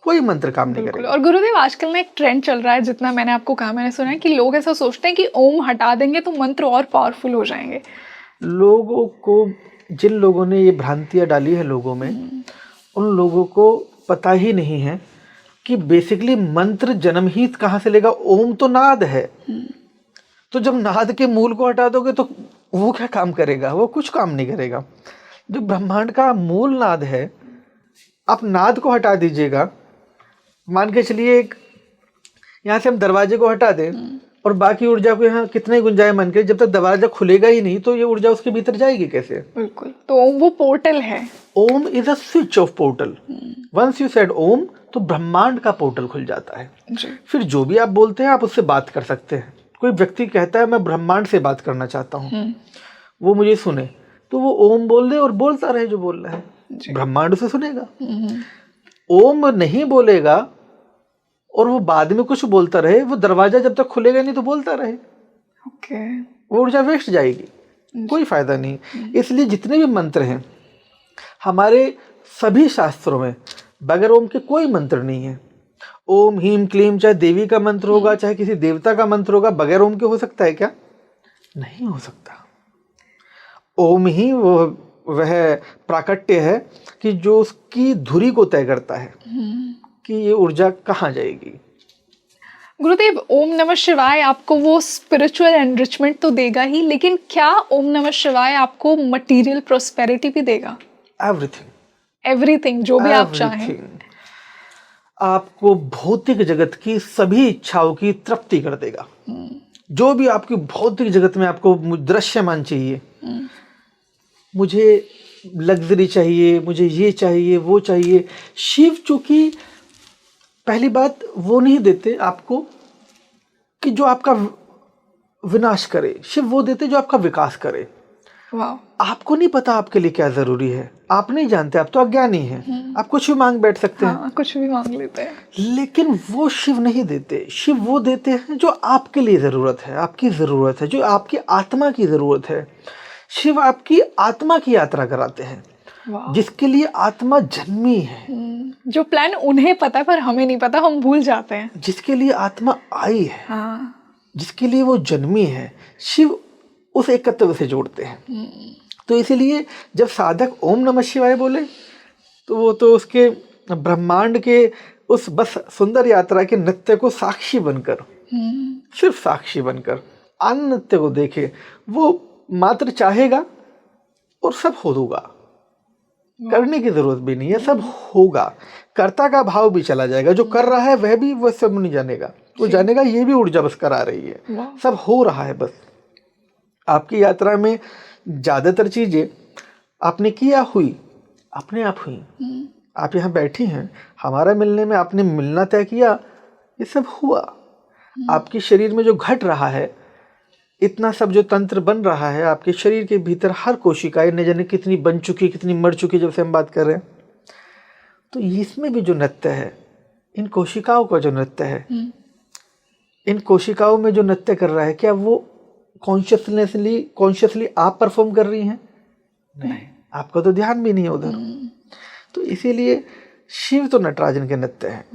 कोई मंत्र काम नहीं करेगा। और गुरुदेव, आजकल ना एक ट्रेंड चल रहा है, जितना मैंने आपको कहा, मैंने सुना है कि लोग ऐसा सोचते हैं कि ओम हटा देंगे तो मंत्र और पावरफुल हो जाएंगे। लोगों को, जिन लोगों ने ये भ्रांतियां डाली है लोगों में, उन लोगों को पता ही नहीं है कि बेसिकली मंत्र जन्म ही कहाँ से लेगा। ओम तो नाद है, तो जब नाद के मूल को हटा दोगे तो वो क्या काम करेगा? वो कुछ काम नहीं करेगा। जो ब्रह्मांड का मूल नाद है, आप नाद को हटा दीजिएगा। मान के चलिए एक यहाँ से हम दरवाजे को हटा दें और बाकी ऊर्जा को यहाँ कितने गुंजाए मन के, जब तक दरवाजा खुलेगा ही नहीं तो ये ऊर्जा उसके भीतर जाएगी कैसे? बिल्कुल। तो ओम वो पोर्टल है। Om is a switch off portal. Once you said Om, तो ब्रह्मांड का पोर्टल खुल जाता है। जी। फिर जो भी आप बोलते हैं आप उससे बात कर सकते हैं। कोई व्यक्ति कहता है मैं ब्रह्मांड से बात करना चाहता हूँ, वो मुझे सुने, तो वो ओम बोल दे और बोलता रहे जो बोल रहा है, ब्रह्मांड उसे सुनेगा। ओम नहीं बोलेगा और वो बाद में कुछ बोलता रहे, वो दरवाजा जब तक खुलेगा नहीं तो बोलता रहे, ओके, वो ऊर्जा वेस्ट जाएगी, कोई फायदा नहीं। इसलिए जितने भी मंत्र हैं हमारे सभी शास्त्रों में, बगैर ओम के कोई मंत्र नहीं है। ओम हीम क्लीम, चाहे देवी का मंत्र होगा चाहे किसी देवता का मंत्र होगा, बगैर ओम के हो सकता है क्या? नहीं हो सकता। ओम ही वह प्राकट्य है कि जो उसकी धुरी को तय करता है कि ये ऊर्जा कहाँ जाएगी। गुरुदेव, ओम नमः शिवाय आपको वो स्पिरिचुअल एनरिचमेंट तो देगा ही, लेकिन क्या ओम नमः शिवाय आपको मटेरियल प्रोस्पेरिटी भी देगा? एवरीथिंग, जो भी आप चाहें। आपको भौतिक जगत की सभी इच्छाओं की तृप्ति कर देगा। जो भी आपकी भौतिक जगत में आपको दृश्यमान चाहिए, मुझे लग्जरी चाहिए, मुझे ये चाहिए वो चाहिए, शिव चूंकि पहली बात वो नहीं देते आपको कि जो आपका विनाश करे, शिव वो देते जो आपका विकास करे। वाह। आपको नहीं पता आपके लिए क्या जरूरी है, आप नहीं जानते, आप तो अज्ञानी हैं, आप कुछ भी मांग बैठ सकते हैं। कुछ भी मांग लेते हैं, लेकिन वो शिव नहीं देते। शिव वो देते हैं जो आपके लिए जरूरत है, आपकी जरूरत है, जो आपकी आत्मा की जरूरत है। शिव आपकी आत्मा की यात्रा कराते हैं, जिसके लिए आत्मा जन्मी है। जो प्लान उन्हें पता है पर हमें नहीं पता, हम भूल जाते हैं। जिसके लिए आत्मा आई है, जिसके लिए वो जन्मी है, शिव उस एकत्व से जोड़ते हैं। तो इसीलिए जब साधक ओम नमः शिवाय बोले तो वो तो उसके ब्रह्मांड के उस बस सुंदर यात्रा के नृत्य को साक्षी बनकर, सिर्फ साक्षी बनकर अन्य नृत्य को देखे, वो मात्र चाहेगा और सब हो होगा। करने की जरूरत भी नहीं है, सब होगा। कर्ता का भाव भी चला जाएगा। जो कर रहा है वह भी वह सब नहीं जानेगा, वो जानेगा ये भी ऊर्जा बस करा रही है, सब हो रहा है। बस आपकी यात्रा में ज्यादातर चीजें आपने किया हुई, अपने आप हुई। आप यहाँ बैठी हैं, हमारा मिलने में आपने मिलना तय किया, ये सब हुआ। आपके शरीर में जो घट रहा है, इतना सब जो तंत्र बन रहा है आपके शरीर के भीतर, हर कोशिकाएं न जाने कितनी बन चुकी, कितनी मर चुकी, जब से हम बात कर रहे हैं। तो इसमें भी जो नृत्य है, इन कोशिकाओं का जो नृत्य है, इन कोशिकाओं में जो नृत्य कर रहा है, क्या वो कॉन्शियसली आप परफॉर्म कर रही हैं? नहीं, आपका तो ध्यान भी नहीं है उधर। तो इसीलिए शिव तो नटराजन के नृत्य है,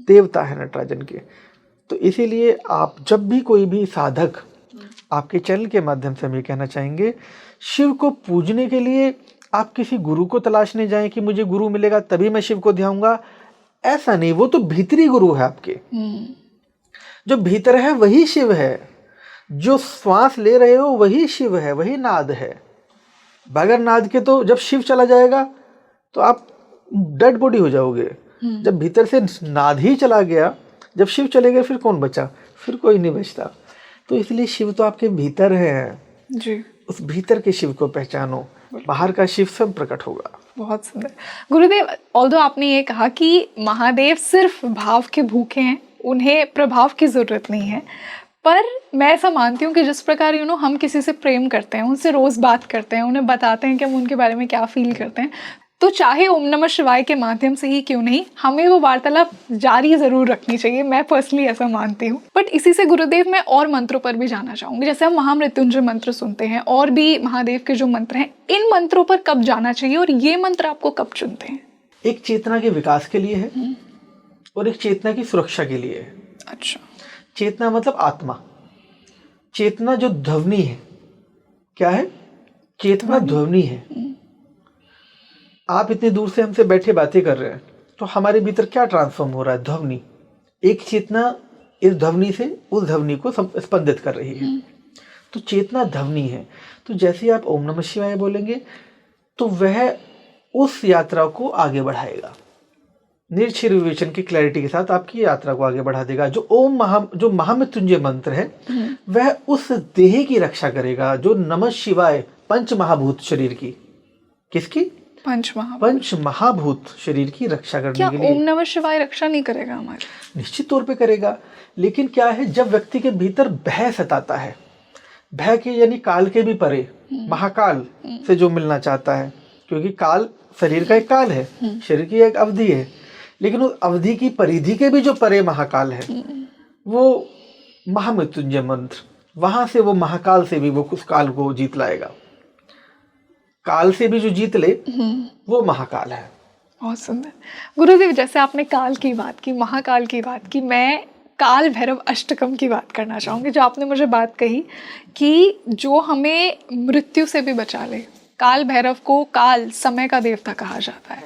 देवता है नटराजन के। तो इसीलिए आप जब भी कोई भी साधक, आपके चैनल के माध्यम से हम ये कहना चाहेंगे, शिव को पूजने के लिए आप किसी गुरु को तलाशने जाएं कि मुझे गुरु मिलेगा तभी मैं शिव को ध्याऊंगा, ऐसा नहीं। वो तो भीतरी गुरु है आपके, जो भीतर है वही शिव है। जो श्वास ले रहे हो वही शिव है, वही नाद है। बगैर नाद के तो जब शिव चला जाएगा तो आप डेड बॉडी हो जाओगे। जब भीतर से नाद ही चला गया, जब शिव चले गए, फिर कौन बचा? फिर कोई नहीं बचता। तो इसलिए शिव तो आपके भीतर है जी। उस भीतर के शिव को पहचानो, बाहर का शिव सब प्रकट होगा। बहुत सुंदर गुरुदेव। ऑल्दो आपने ये कहा कि महादेव सिर्फ भाव के भूखे हैं, उन्हें प्रभाव की जरूरत नहीं है, पर मैं ऐसा मानती हूँ कि जिस प्रकार हम किसी से प्रेम करते हैं, उनसे रोज बात करते हैं, उन्हें बताते हैं कि हम उनके बारे में क्या फील करते हैं, तो चाहे ओम नमः शिवाय के माध्यम से ही क्यों नहीं, हमें वो वार्तालाप जारी जरूर रखनी चाहिए। मैं पर्सनली ऐसा मानती हूँ। बट इसी से गुरुदेव मैं और मंत्रों पर भी जाना चाहूंगी। जैसे हम महामृत्युंजय मंत्र सुनते हैं और भी महादेव के जो मंत्र हैं, इन मंत्रों पर कब जाना चाहिए और ये मंत्र आपको कब चुनते हैं? एक चेतना के विकास के लिए है और एक चेतना की सुरक्षा के लिए है। अच्छा। चेतना मतलब आत्मा। चेतना जो ध्वनि है, क्या है? चेतना ध्वनि है। आप इतनी दूर से हमसे बैठे बातें कर रहे हैं, तो हमारे भीतर क्या ट्रांसफॉर्म हो रहा है? ध्वनि, एक चेतना इस ध्वनि से उस ध्वनि को स्पंदित कर रही है। तो चेतना ध्वनि है। तो जैसे ही आप ओम नमः शिवाय बोलेंगे तो वह उस यात्रा को आगे बढ़ाएगा, निर्क्षीर विवेचन की क्लैरिटी के साथ आपकी यात्रा को आगे बढ़ा देगा। जो महामृत्युंजय मंत्र है वह उस देह की रक्षा करेगा, जो नमः शिवाय पंच महाभूत शरीर की, किसकी? पंच महाभूत शरीर की रक्षा करने क्या के लिए। ओम नमः शिवाय रक्षा नहीं करेगा हमारी? निश्चित तौर पे करेगा, लेकिन क्या है, जब व्यक्ति के भीतर भय सताता है, भय के यानी काल के भी परे, महाकाल से जो मिलना चाहता है, क्योंकि काल शरीर का एक काल है, शरीर की एक अवधि है, लेकिन उस अवधि की परिधि के भी जो परे महाकाल है, वो महामृत्युंजय मंत्र, वहां से वो महाकाल से भी वो उस काल को जीत लाएगा। काल से भी जो जीत ले वो महाकाल है। बहुत सुंदर। गुरुदेव, जैसे आपने काल की बात की, महाकाल की बात की, मैं काल भैरव अष्टकम की बात करना चाहूँगी। जो आपने मुझे बात कही कि जो हमें मृत्यु से भी बचा ले, काल भैरव को काल समय का देवता कहा जाता है,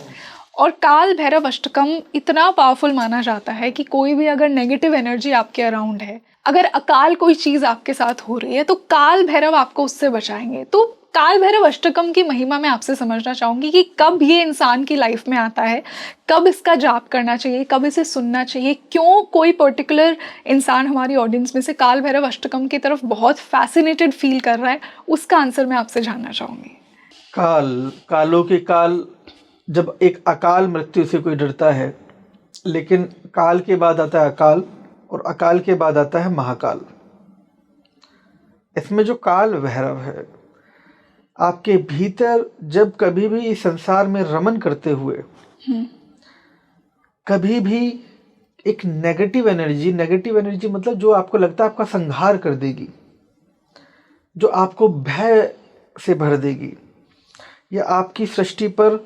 और काल भैरव अष्टकम इतना पावरफुल माना जाता है कि कोई भी अगर नेगेटिव एनर्जी आपके अराउंड है, अगर अकाल कोई चीज़ आपके साथ हो रही है, तो काल भैरव आपको उससे बचाएंगे। तो काल भैरव अष्टकम की महिमा मैं आपसे समझना चाहूँगी कि कब ये इंसान की लाइफ में आता है, कब इसका जाप करना चाहिए, कब इसे सुनना चाहिए, क्यों कोई पर्टिकुलर इंसान हमारी ऑडियंस में से काल भैरव अष्टकम की तरफ बहुत फैसिनेटेड फील कर रहा है, उसका आंसर मैं आपसे जानना चाहूँगी। कालों के काल, जब एक अकाल मृत्यु से कोई डरता है, लेकिन काल के बाद आता है अकाल, और अकाल के बाद आता है महाकाल। इसमें जो काल भैरव है, आपके भीतर जब कभी भी इस संसार में रमन करते हुए कभी भी एक नेगेटिव एनर्जी मतलब जो आपको लगता है आपका संहार कर देगी, जो आपको भय से भर देगी, या आपकी सृष्टि पर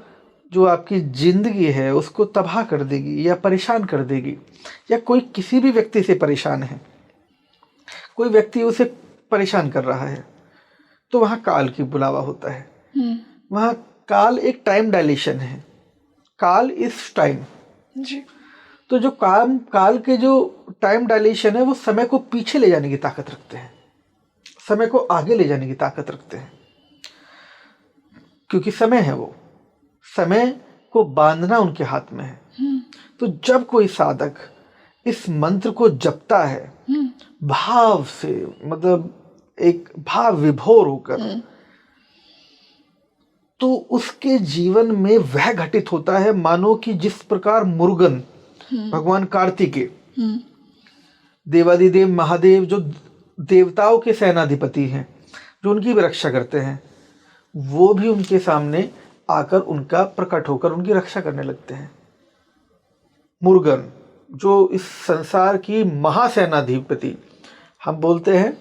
जो आपकी जिंदगी है उसको तबाह कर देगी या परेशान कर देगी, या कोई किसी भी व्यक्ति से परेशान है, कोई व्यक्ति उसे परेशान कर रहा है, तो वहाँ काल की बुलावा होता है। वहाँ काल एक टाइम डायलेशन है, काल इस टाइम जी। तो जो काल के जो टाइम डायलेशन है वो समय को पीछे ले जाने की ताकत रखते हैं, समय को आगे ले जाने की ताकत रखते हैं, क्योंकि समय है, वो समय को बांधना उनके हाथ में है। तो जब कोई साधक इस मंत्र को जपता है भाव से, मतलब एक भाव विभोर होकर, तो उसके जीवन में वह घटित होता है मानो कि जिस प्रकार मुरुगन भगवान कार्तिकेय, देवादिदेव महादेव, जो देवताओं के सेनाधिपति हैं, जो उनकी भी रक्षा करते हैं, वो भी उनके सामने आकर उनका प्रकट होकर उनकी रक्षा करने लगते हैं। मुरुगन जो इस संसार की महासेनाधिपति, हम बोलते हैं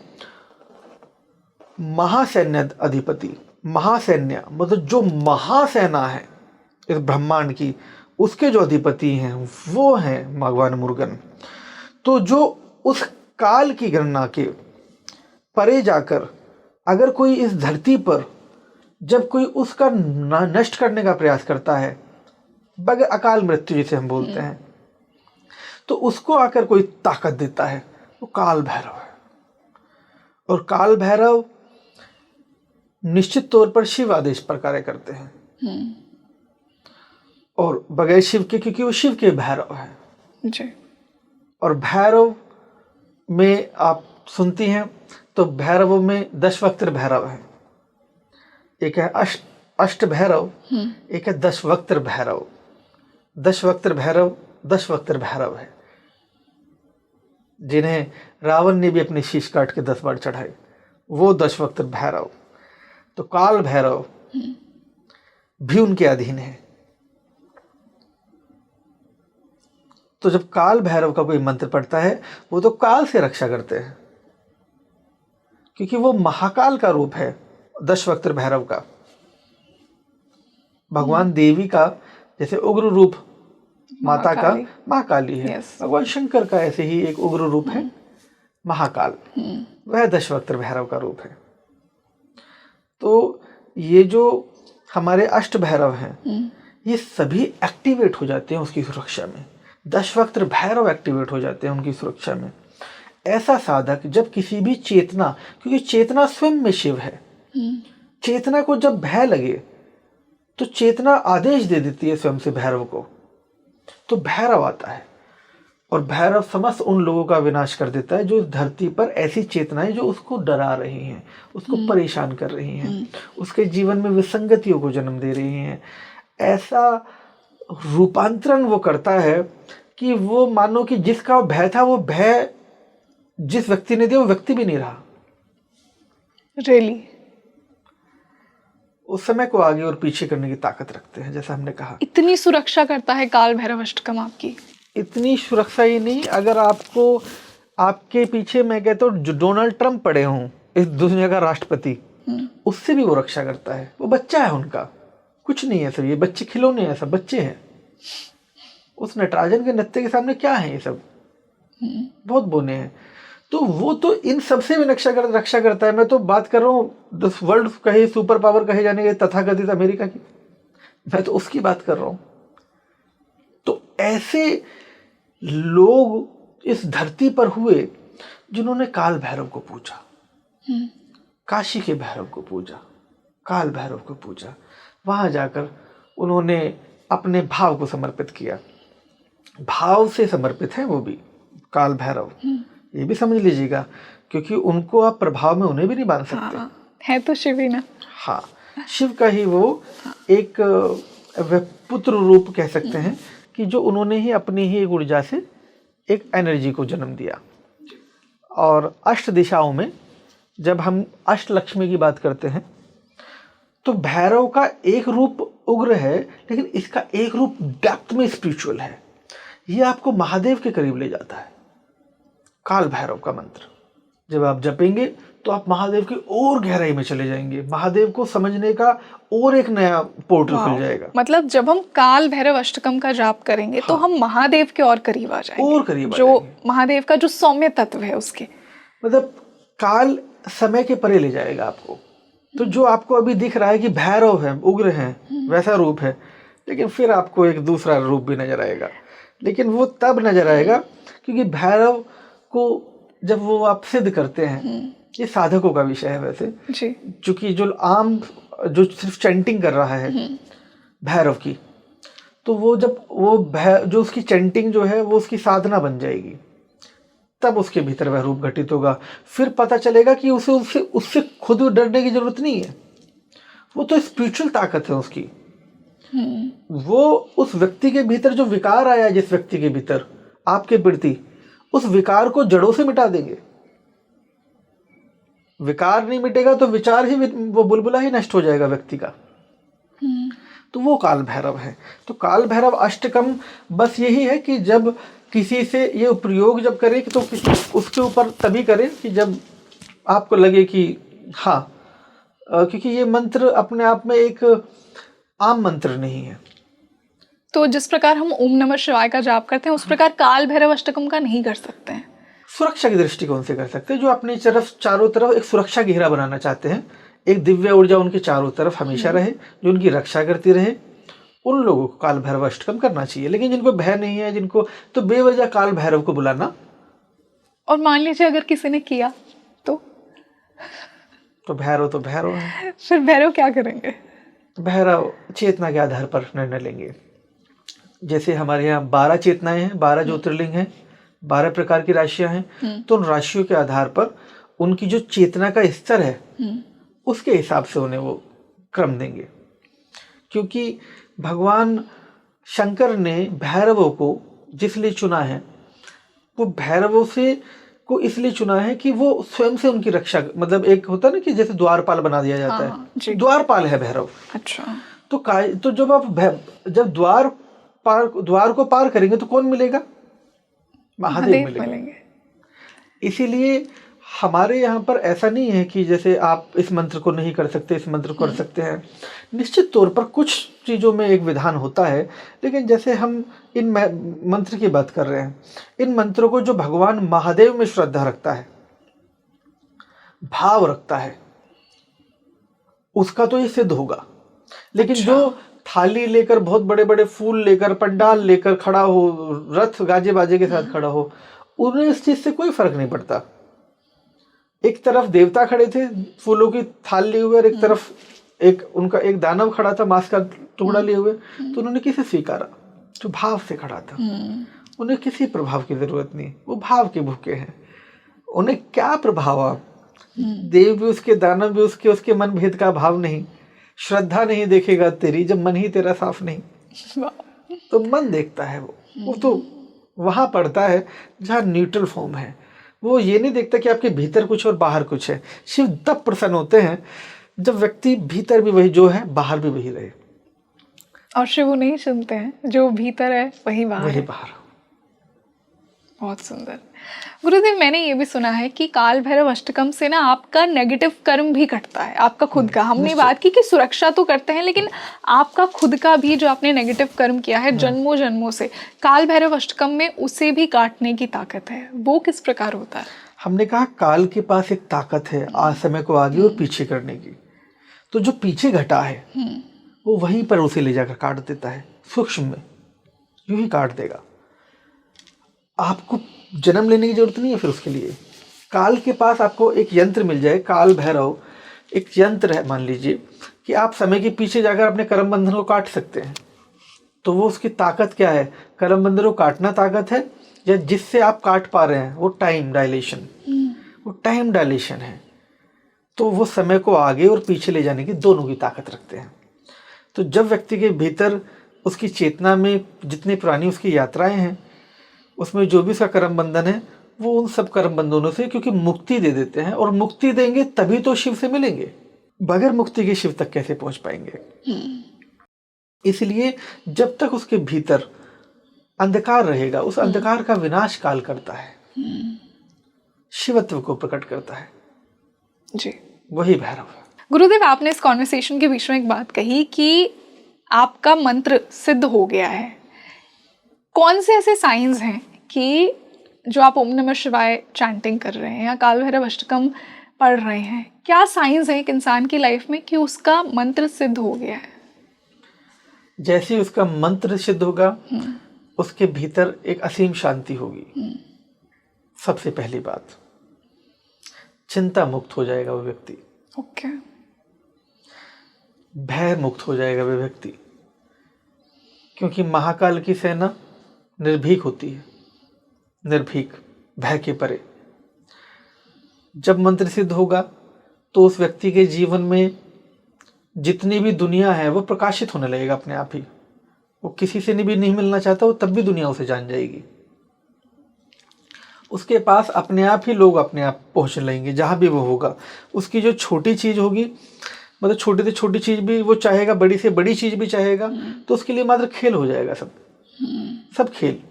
महासैन्य अधिपति, महासैन्य मतलब जो महासेना है इस ब्रह्मांड की, उसके जो अधिपति हैं वो हैं भगवान मुरुगन। तो जो उस काल की गणना के परे जाकर अगर कोई इस धरती पर जब कोई उसका नष्ट करने का प्रयास करता है, बगैर अकाल मृत्यु जिसे हम बोलते हैं, तो उसको आकर कोई ताकत देता है, वो काल भैरव है। और काल भैरव निश्चित तौर पर शिव आदेश पर कार्य करते हैं, और बगैर शिव के, क्योंकि वो शिव के भैरव हैं जी। और भैरव में आप सुनती हैं तो भैरवों में दशवक्त्र भैरव है, एक है अष्ट भैरव, एक है दशवक्त्र भैरव। दशवक्त्र भैरव है, जिन्हें रावण ने भी अपने शीश काट के 10 बार चढ़ाए, वो दशवक्त्र भैरव। तो काल भैरव भी उनके अधीन है। तो जब काल भैरव का कोई मंत्र पढ़ता है, वो तो काल से रक्षा करते हैं, क्योंकि वो महाकाल का रूप है दशवक्त्र भैरव का। भगवान देवी का जैसे उग्र रूप माता का महाकाली है, भगवान शंकर का ऐसे ही एक उग्र रूप है महाकाल, वह दशवक्त्र भैरव का रूप है। तो ये जो हमारे अष्ट भैरव हैं, ये सभी एक्टिवेट हो जाते हैं उसकी सुरक्षा में। दशवक्त्र भैरव एक्टिवेट हो जाते हैं उनकी सुरक्षा में। ऐसा साधक जब किसी भी चेतना, क्योंकि चेतना स्वयं में शिव है, चेतना को जब भय लगे तो चेतना आदेश दे देती है स्वयं से भैरव को, तो भैरव आता है और भैरव समस्त उन लोगों का विनाश कर देता है जो इस धरती पर ऐसी चेतनाएं जो उसको डरा रही हैं, उसको परेशान कर रही हैं, उसके जीवन में विसंगतियों को जन्म दे रही हैं। ऐसा रूपांतरण वो करता है कि वो मानो कि जिसका भय था, वो भय जिस व्यक्ति ने दिया वो व्यक्ति भी नहीं रहा। रियली उस समय को आगे और पीछे करने की ताकत रखते हैं, जैसा हमने कहा। इतनी सुरक्षा करता है काल भैरव अष्टकम आपकी। इतनी सुरक्षा ही नहीं, अगर आपको आपके पीछे मैं कहता हूँ जो डोनाल्ड ट्रंप पड़े हों, इस दुनिया का राष्ट्रपति, उससे भी वो रक्षा करता है। वो बच्चा है उनका, कुछ नहीं है सब, ये बच्चे खिलौने हैं, सब बच्चे हैं। उस नटराजन के नत्थे के सामने क्या है ये सब, बहुत बोने हैं। तो वो तो इन सबसे भी रक्षा करता है। मैं तो बात कर रहा हूँ वर्ल्ड कहे सुपर पावर कहे जाने के तथाकथित अमेरिका की, मैं तो उसकी बात कर रहा हूँ। तो ऐसे लोग इस धरती पर हुए जिन्होंने काल भैरव को पूजा, काशी के भैरव को पूजा, काल भैरव को पूजा। वहां जाकर उन्होंने अपने भाव को समर्पित किया। भाव से समर्पित है वो भी काल भैरव, ये भी समझ लीजिएगा, क्योंकि उनको आप प्रभाव में उन्हें भी नहीं बांध सकते। है तो शिव ही ना। हाँ, शिव का ही वो एक पुत्र रूप कह सकते हैं कि जो उन्होंने ही अपनी ही एक ऊर्जा से एक एनर्जी को जन्म दिया। और अष्ट दिशाओं में जब हम अष्ट लक्ष्मी की बात करते हैं तो भैरव का एक रूप उग्र है, लेकिन इसका एक रूप डेप्थ में स्पिरिचुअल है। ये आपको महादेव के करीब ले जाता है। काल भैरव का मंत्र जब आप जपेंगे तो आप महादेव की और गहराई में चले जाएंगे, महादेव को समझने का और एक नया पोर्टल खुल जाएगा। मतलब जब हम काल भैरव अष्टकम का जाप करेंगे तो हम महादेव के और करीब आ जाएंगे, और करीब आ जो जाएंगे। महादेव का जो सौम्य तत्व है उसके, मतलब काल समय के परे ले जाएगा आपको। तो जो आपको अभी दिख रहा है कि भैरव है, उग्र है, वैसा रूप है, लेकिन फिर आपको एक दूसरा रूप भी नजर आएगा। लेकिन वो तब नजर आएगा क्योंकि भैरव को जब वो आप सिद्ध करते हैं, ये साधकों का विषय है वैसे जी, क्योंकि जो सिर्फ चैंटिंग कर रहा है भैरव की, तो वो जब वो जो उसकी चैंटिंग जो है वो उसकी साधना बन जाएगी, तब उसके भीतर वह रूप घटित होगा। फिर पता चलेगा कि उससे खुद डरने की जरूरत नहीं है, वो तो स्पिरिचुअल ताकत है उसकी। वो उस व्यक्ति के भीतर जो विकार आया, जिस व्यक्ति के भीतर आपके प्रति, उस विकार को जड़ों से मिटा देंगे। विकार नहीं मिटेगा तो विचार ही, वो बुलबुला ही नष्ट हो जाएगा व्यक्ति का। तो वो काल भैरव है। तो काल भैरव अष्टकम बस यही है कि जब किसी से ये प्रयोग जब करें तो उसके ऊपर तभी करें कि जब आपको लगे कि हाँ, क्योंकि ये मंत्र अपने आप में एक आम मंत्र नहीं है। तो जिस प्रकार हम ओम नमः शिवाय का जाप करते हैं उस प्रकार काल भैरव अष्टकम का नहीं कर सकते हैं। सुरक्षा के दृष्टिकोण से कर सकते हैं। जो अपनी तरफ चारों तरफ एक सुरक्षा घेरा बनाना चाहते हैं, एक दिव्य ऊर्जा उनके चारों तरफ हमेशा रहे जो उनकी रक्षा करती रहे, उन लोगों को काल भैरव अष्टकम करना चाहिए। लेकिन जिनको भय नहीं है, जिनको, तो बेवजह काल भैरव को बुलाना। और मान लीजिए अगर किसी ने किया तो भैरव है। फिर भैरव क्या करेंगे? भैरव चेतना के आधार पर निर्णय लेंगे। जैसे हमारे यहाँ 12 चेतनाएं हैं, 12 ज्योतिर्लिंग हैं, 12 प्रकार की राशियां हैं, तो उन राशियों के आधार पर उनकी जो चेतना का स्तर है उसके हिसाब से उन्हें वो क्रम देंगे। क्योंकि भगवान शंकर ने भैरवों को जिसलिए चुना है, वो भैरवों से को इसलिए चुना है कि वो स्वयं से उनकी रक्षा, मतलब एक होता है ना कि जैसे द्वारपाल बना दिया जाता है, द्वारपाल है भैरव। अच्छा। तो जब आप जब द्वार को पार करेंगे तो कौन मिलेगा? महादेव मिलेंगे। इसीलिए हमारे यहाँ पर ऐसा नहीं है कि जैसे आप इस मंत्र को नहीं कर सकते, इस मंत्र को कर सकते हैं। निश्चित तौर पर कुछ चीज़ों में एक विधान होता है, लेकिन जैसे हम इन मंत्र की बात कर रहे हैं, इन मंत्रों को जो भगवान महादेव में श्रद्धा रखता है, भाव रखता है, उसका तो ये सिद्ध होगा। लेकिन जो थाली लेकर, बहुत बड़े बड़े फूल लेकर, पंडाल लेकर खड़ा हो, रथ गाजे बाजे के साथ खड़ा हो, उन्हें इस चीज से कोई फर्क नहीं पड़ता। एक तरफ देवता खड़े थे फूलों की थाल लिए हुए, और एक तरफ उनका एक दानव खड़ा था मांस का टुकड़ा लिए हुए। तो उन्होंने किसे स्वीकारा? जो भाव से खड़ा था। उन्हें किसी प्रभाव की जरूरत नहीं, वो भाव के भूखे हैं। उन्हें क्या प्रभाव? आप देव भी उसके, दानव भी उसके मन भेद का भाव नहीं। श्रद्धा नहीं देखेगा तेरी जब मन ही तेरा साफ नहीं। तो मन देखता है, वो तो वहां पड़ता है जहाँ न्यूट्रल फॉर्म है। वो ये नहीं देखता कि आपके भीतर कुछ और बाहर कुछ है। शिव तब प्रसन्न होते हैं जब व्यक्ति भीतर भी वही जो है, बाहर भी वही रहे। और शिव वो नहीं सुनते हैं, जो भीतर है वही बाहर वही है। बाहर। बहुत सुंदर। गुरुदेव, मैंने ये भी सुना है कि काल भैरव अष्टकम से ना आपका नेगेटिव कर्म भी कटता है, आपका खुद का। हमने बात की कि सुरक्षा तो करते हैं, लेकिन आपका खुद का भी जो आपने नेगेटिव कर्म किया है जन्मों जन्मों से, काल भैरव अष्टकम में उसे भी काटने की ताकत है। वो किस प्रकार होता है? हमने कहा काल के पास एक ताकत है आज समय को आगे और पीछे करने की। तो जो पीछे घटा है वो वहीं पर उसे ले जाकर काट देता है, सूक्ष्म में यूं ही काट देगा। आपको जन्म लेने की जरूरत नहीं है फिर उसके लिए। काल के पास आपको एक यंत्र मिल जाए, काल भैरव एक यंत्र है, मान लीजिए कि आप समय के पीछे जाकर अपने कर्म बंधन को काट सकते हैं। तो वो उसकी ताकत क्या है? कर्म बंधन को काटना ताकत है, या जिससे आप काट पा रहे हैं वो टाइम डायलेशन, वो टाइम डायलेशन है। तो वो समय को आगे और पीछे ले जाने की दोनों की ताकत रखते हैं। तो जब व्यक्ति के भीतर उसकी चेतना में जितनी पुरानी उसकी यात्राएं हैं, उसमें जो भी उसका कर्म बंधन है, वो उन सब कर्म बंधनों से क्योंकि मुक्ति दे देते हैं, और मुक्ति देंगे तभी तो शिव से मिलेंगे। बगैर मुक्ति के शिव तक कैसे पहुंच पाएंगे? इसलिए जब तक उसके भीतर अंधकार रहेगा, उस अंधकार का विनाश काल करता है, शिवत्व को प्रकट करता है जी, वही भैरव है। गुरुदेव, आपने इस कॉन्वर्सेशन के बीच में एक बात कही कि आपका मंत्र सिद्ध हो गया है। कौन से ऐसे साइंस हैं कि जो आप ओम नमः शिवाय चैंटिंग कर रहे हैं या काल भैरव अष्टकम पढ़ रहे हैं, क्या साइंस है एक इंसान की लाइफ में कि उसका मंत्र सिद्ध हो गया है? जैसे ही उसका मंत्र सिद्ध होगा, उसके भीतर एक असीम शांति होगी। सबसे पहली बात, चिंता मुक्त हो जाएगा वो व्यक्ति। ओके। भय मुक्त हो जाएगा वो व्यक्ति, क्योंकि महाकाल की सेना निर्भीक होती है, निर्भीक, भय के परे। जब मंत्र सिद्ध होगा तो उस व्यक्ति के जीवन में जितनी भी दुनिया है वो प्रकाशित होने लगेगा अपने आप ही। वो किसी से भी नहीं मिलना चाहता, वो तब भी दुनिया उसे जान जाएगी। उसके पास अपने आप ही लोग अपने आप पहुंचने लगेंगे जहां भी वो होगा। उसकी जो छोटी चीज होगी, मतलब छोटी से छोटी चीज भी वो चाहेगा, बड़ी से बड़ी चीज भी चाहेगा, तो उसके लिए मात्र खेल हो जाएगा, सब खेल।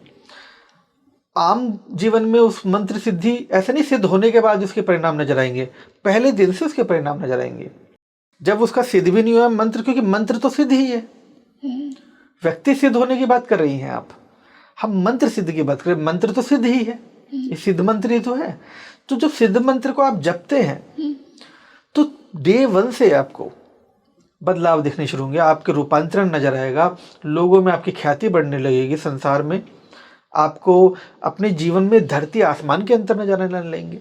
आम जीवन में उस मंत्र सिद्धि ऐसे नहीं सिद्ध होने के बाद उसके परिणाम नजर आएंगे, पहले दिन से उसके परिणाम नजर आएंगे। जब उसका सिद्ध भी नहीं हुआ मंत्र, क्योंकि मंत्र तो सिद्ध ही है, व्यक्ति सिद्ध होने की बात कर रही हैं आप, हम मंत्र सिद्ध की बात करें, मंत्र तो सिद्ध ही है, ये सिद्ध मंत्र ही तो है। तो जब सिद्ध मंत्र को आप जपते हैं तो डे 1 से आपको बदलाव दिखने शुरू होंगे, आपके रूपांतरण नजर आएगा, लोगों में आपकी ख्याति बढ़ने लगेगी, संसार में आपको अपने जीवन में धरती आसमान के अंतर नजर आने लगेंगे।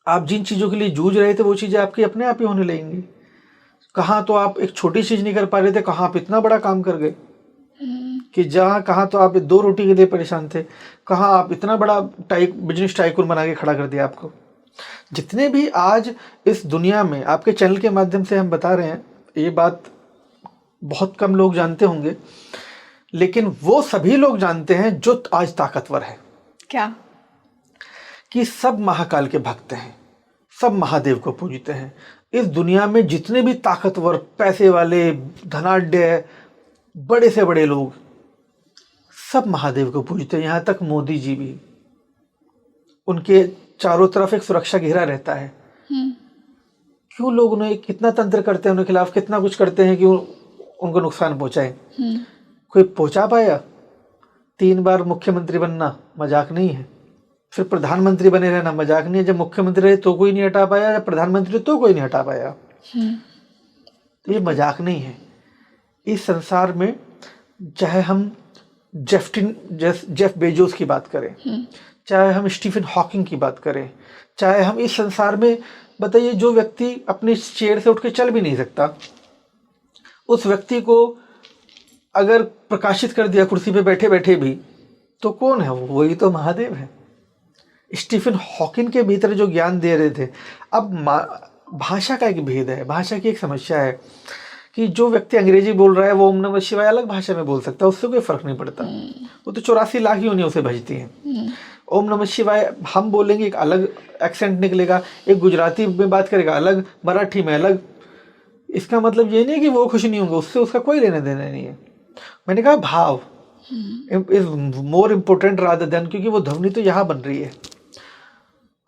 आप जिन चीज़ों के लिए जूझ रहे थे वो चीज़ें आपकी अपने आप ही होने लगेंगी। कहाँ तो आप एक छोटी चीज़ नहीं कर पा रहे थे, कहाँ आप इतना बड़ा काम कर गए कि कहाँ तो आप 2 रोटी के लिए परेशान थे, कहाँ आप इतना बड़ा बिजनेस टाइकून बना के खड़ा कर दिया आपको। जितने भी आज इस दुनिया में आपके चैनल के माध्यम से हम बता रहे हैं, ये बात बहुत कम लोग जानते होंगे, लेकिन वो सभी लोग जानते हैं जो आज ताकतवर है। क्या? कि सब महाकाल के भक्त हैं, सब महादेव को पूजते हैं। इस दुनिया में जितने भी ताकतवर, पैसे वाले, धनाढ्य, बड़े से बड़े लोग, सब महादेव को पूजते हैं। यहाँ तक मोदी जी भी, उनके चारों तरफ एक सुरक्षा घेरा रहता है। क्यों लोग उन्हें कितना तंत्र करते हैं, उनके खिलाफ कितना कुछ करते हैं कि उनको नुकसान पहुंचाए। कोई पहुंचा पाया? 3 बार मुख्यमंत्री बनना मजाक नहीं है, फिर प्रधानमंत्री बने रहना मजाक नहीं है। जब मुख्यमंत्री रहे तो कोई नहीं हटा पाया, जब प्रधानमंत्री तो कोई नहीं हटा पाया। तो ये मजाक नहीं है, इस संसार में चाहे हम जेफ बेजोस की बात करें, चाहे हम स्टीफन हॉकिंग की बात करें, चाहे हम इस संसार में बताइए जो व्यक्ति अपनी चेयर से उठ के चल भी नहीं सकता, उस व्यक्ति को अगर प्रकाशित कर दिया कुर्सी पे बैठे बैठे भी, तो कौन है वो? वही तो महादेव है। स्टीफन हॉकिंग के भीतर जो ज्ञान दे रहे थे। अब भाषा का एक भेद है, भाषा की एक समस्या है कि जो व्यक्ति अंग्रेजी बोल रहा है वो ओम नमः शिवाय अलग भाषा में बोल सकता है, उससे कोई फर्क नहीं पड़ता। वो तो 84 लाख योनियों से भजती हैं। ओम नमः शिवाय हम बोलेंगे एक अलग एक्सेंट निकलेगा, एक गुजराती में बात करेगा अलग, मराठी में अलग। इसका मतलब ये नहीं कि वो खुश नहीं होंगे, उससे उसका कोई लेना देना नहीं है। मैंने कहा भाव is more important rather than, क्योंकि वो ध्वनि तो यहाँ बन रही है।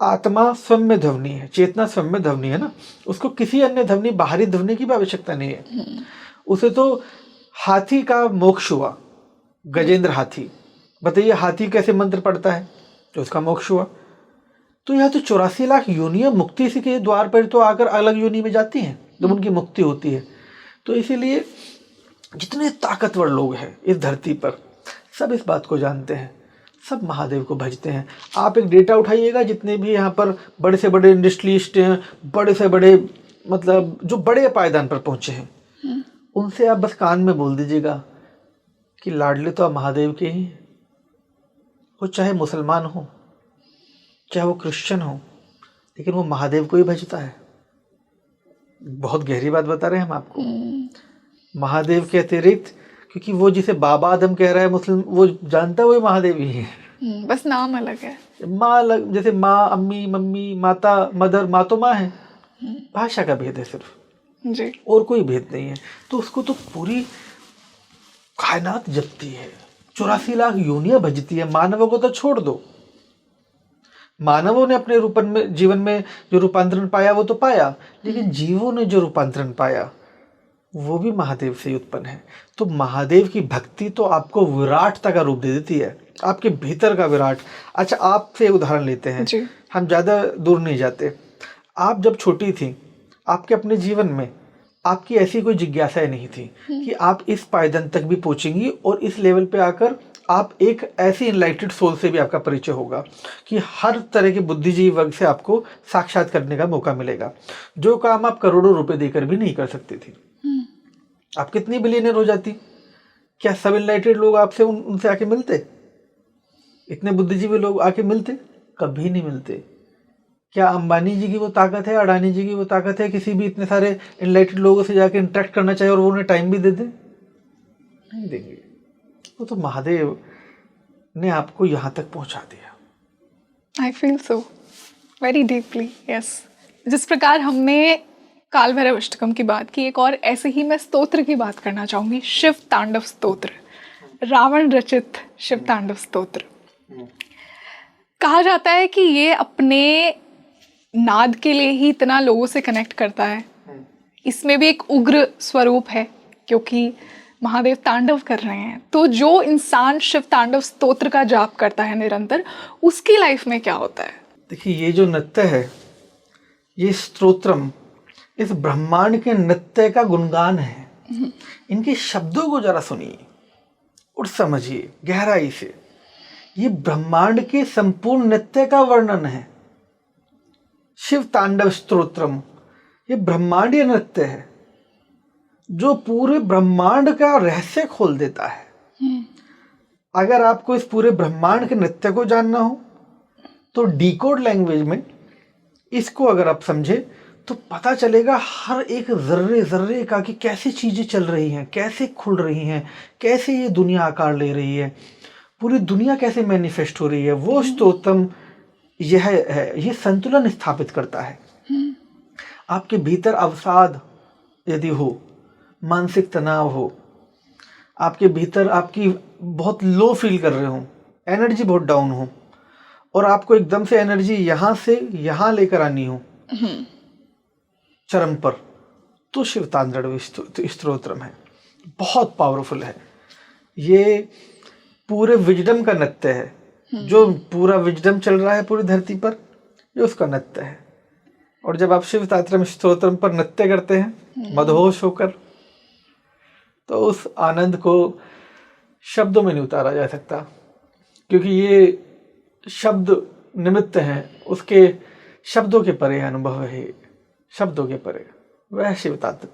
आत्मा स्वयं में ध्वनि है, चेतना स्वयं में ध्वनि है ना, उसको किसी अन्य ध्वनि, बाहरी ध्वनि की भी आवश्यकता नहीं है। उसे तो हाथी का मोक्ष हुआ, गजेंद्र हाथी, बताइए हाथी कैसे मंत्र पढ़ता है तो उसका मोक्ष हुआ। तो यह तो 84 लाख योनियां मुक्ति से के द्वार पर तो आकर अलग योनि में जाती हैं जब उनकी मुक्ति होती है। तो इसीलिए जितने ताकतवर लोग हैं इस धरती पर सब इस बात को जानते हैं, सब महादेव को भजते हैं। आप एक डेटा उठाइएगा, जितने भी यहाँ पर बड़े से बड़े इंडस्ट्रियलिस्ट हैं, बड़े से बड़े मतलब जो बड़े पायदान पर पहुँचे हैं, उनसे आप बस कान में बोल दीजिएगा कि लाडले तो आप महादेव के ही, वो चाहे मुसलमान हो चाहे वो क्रिश्चियन हो, लेकिन वो महादेव को ही भजता है। बहुत गहरी बात बता रहे हैं हम आपको। महादेव के अतिरिक्त, क्योंकि वो जिसे बाबा आदम कह रहा है मुस्लिम, वो जानता है वो महादेव ही है, बस नाम अलग है। माँ अलग, जैसे माँ, अम्मी, मम्मी, माता, मदर, माँ तो माँ है, भाषा का भेद है सिर्फ जी, और कोई भेद नहीं है। तो उसको तो पूरी कायनात जपती है, 84 लाख योनियां भजती है। मानवों को तो छोड़ दो, मानवों ने अपने रूपन में जीवन में जो रूपांतरण पाया वो तो पाया, लेकिन जीवों ने जो रूपांतरण पाया वो भी महादेव से ही उत्पन्न है। तो महादेव की भक्ति तो आपको विराटता का रूप दे देती है, आपके भीतर का विराट। अच्छा, आपसे उदाहरण लेते हैं जी। हम ज़्यादा दूर नहीं जाते। आप जब छोटी थी, आपके अपने जीवन में आपकी ऐसी कोई जिज्ञासाएं नहीं थी कि आप इस पायदान तक भी पहुंचेंगी और इस लेवल पे आकर आप एक ऐसी इनलाइटेड सोल से भी आपका परिचय होगा कि हर तरह के बुद्धिजीवी वर्ग से आपको साक्षात करने का मौका मिलेगा, जो काम आप करोड़ों रुपए देकर भी नहीं कर सकती थी। आप कितनी बिलियनर हो जाती, क्या सब इनलाइटेड लोग आपसे उनसे आके मिलते? इतने बुद्धिजीवी लोग आके मिलते? कभी नहीं मिलते। क्या अंबानी जी की वो ताकत है, अडानी जी की वो ताकत है किसी भी इतने सारे इनलाइटेड लोगों से जाके इंटरेक्ट करना चाहिए और वो उन्हें टाइम भी दे दे? नहीं देंगे। वो तो महादेव ने आपको यहाँ तक पहुँचा दिया। I feel so very deeply, yes. जिस प्रकार हमने काल भैरव अष्टकम की बात की, एक और ऐसे ही मैं स्तोत्र की बात करना चाहूँगी, शिव तांडव स्तोत्र, रावण रचित शिव तांडव स्तोत्र। कहा जाता है कि ये अपने नाद के लिए ही इतना लोगों से कनेक्ट करता है। इसमें भी एक उग्र स्वरूप है क्योंकि महादेव तांडव कर रहे हैं। तो जो इंसान शिव तांडव स्तोत्र का जाप करता है निरंतर, उसकी लाइफ में क्या होता है? देखिए, ये जो नृत्य है, ये स्तोत्रम इस ब्रह्मांड के नृत्य का गुणगान है। इनके शब्दों को जरा सुनिए और समझिए गहराई से। ये ब्रह्मांड के संपूर्ण नृत्य का वर्णन है। शिव तांडव स्तोत्रम ये ब्रह्मांडीय नृत्य है जो पूरे ब्रह्मांड का रहस्य खोल देता है। अगर आपको इस पूरे ब्रह्मांड के नृत्य को जानना हो तो डीकोड लैंग्वेज में इसको अगर आप समझे तो पता चलेगा हर एक जर्रे जर्रे का कि कैसी चीजें चल रही हैं, कैसे खुल रही हैं, कैसे ये दुनिया आकार ले रही है, पूरी दुनिया कैसे मैनिफेस्ट हो रही है। वो स्तोत्रम यह है, ये संतुलन स्थापित करता है। आपके भीतर अवसाद यदि हो, मानसिक तनाव हो, आपके भीतर आपकी बहुत लो फील कर रहे हो, एनर्जी बहुत डाउन हो और आपको एकदम से एनर्जी यहाँ से यहाँ लेकर आनी हो चरम पर, तो शिव तांडव स्तोत्रम है। बहुत पावरफुल है। ये पूरे विजडम का नृत्य है। जो पूरा विजडम चल रहा है पूरी धरती पर, ये उसका नृत्य है। और जब आप शिव तांडव स्तोत्रम पर नृत्य करते हैं मदहोश होकर, तो उस आनंद को शब्दों में नहीं उतारा जा सकता, क्योंकि ये शब्द निमित्त हैं, उसके शब्दों के परे अनुभव है, शब्दों के परे। वह शिव तात्व,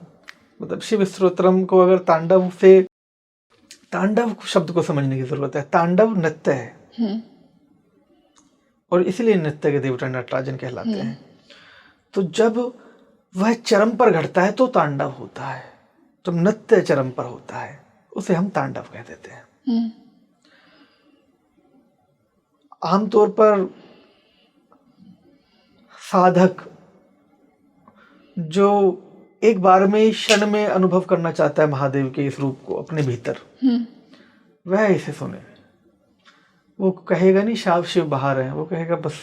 मतलब शिव स्तोत्रम को अगर तांडव से, तांडव शब्द को समझने की जरूरत है। तांडव नृत्य है और इसीलिए नृत्य के देवता नटराजन कहलाते हैं। तो जब वह चरम पर घटता है तो तांडव होता है, जब नृत्य चरम पर होता है उसे हम तांडव कह देते हैं। आमतौर पर साधक जो एक बार में ही क्षण में अनुभव करना चाहता है महादेव के इस रूप को अपने भीतर, वह इसे सुने। वो कहेगा नहीं शाव शिव बाहर है, वो कहेगा बस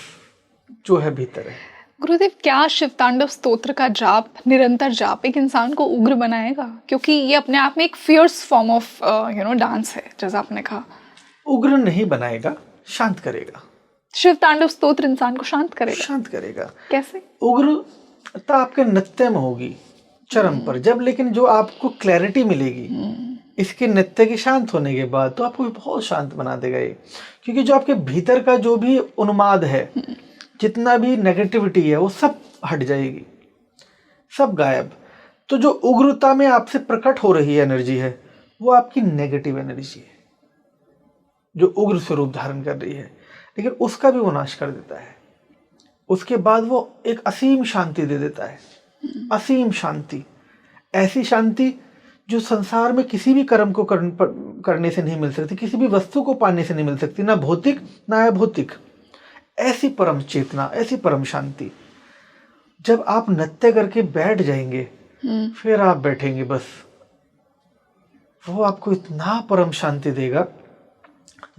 जो है भीतर है। गुरुदेव, क्या शिव तांडव स्तोत्र का जाप, निरंतर जाप एक इंसान को उग्र बनाएगा? क्योंकि ये अपने आप में एक फियर्स फॉर्म ऑफ डांस है, जैसा आपने कहा। उग्र नहीं बनाएगा, शांत करेगा। शिव तांडव स्तोत्र इंसान को शांत करेगा? शांत करेगा। कैसे? उग्रता आपके नृत्य में होगी चरम पर जब, लेकिन जो आपको क्लैरिटी मिलेगी इसके नृत्य के शांत होने के बाद, तो आपको बहुत शांत बना देगा ये। क्योंकि जो आपके भीतर का जो भी उन्माद है, जितना भी नेगेटिविटी है, वो सब हट जाएगी, सब गायब। तो जो उग्रता में आपसे प्रकट हो रही एनर्जी है, वो आपकी नेगेटिव एनर्जी है जो उग्र स्वरूप धारण कर रही है, लेकिन उसका भी वो नाश कर देता है। उसके बाद वो एक असीम शांति दे देता है, असीम शांति, ऐसी शांति जो संसार में किसी भी कर्म को करने से नहीं मिल सकती, किसी भी वस्तु को पाने से नहीं मिल सकती, ना भौतिक ना अभौतिक। ऐसी परम चेतना, ऐसी परम शांति जब आप नृत्य करके बैठ जाएंगे, फिर आप बैठेंगे बस, वो आपको इतना परम शांति देगा।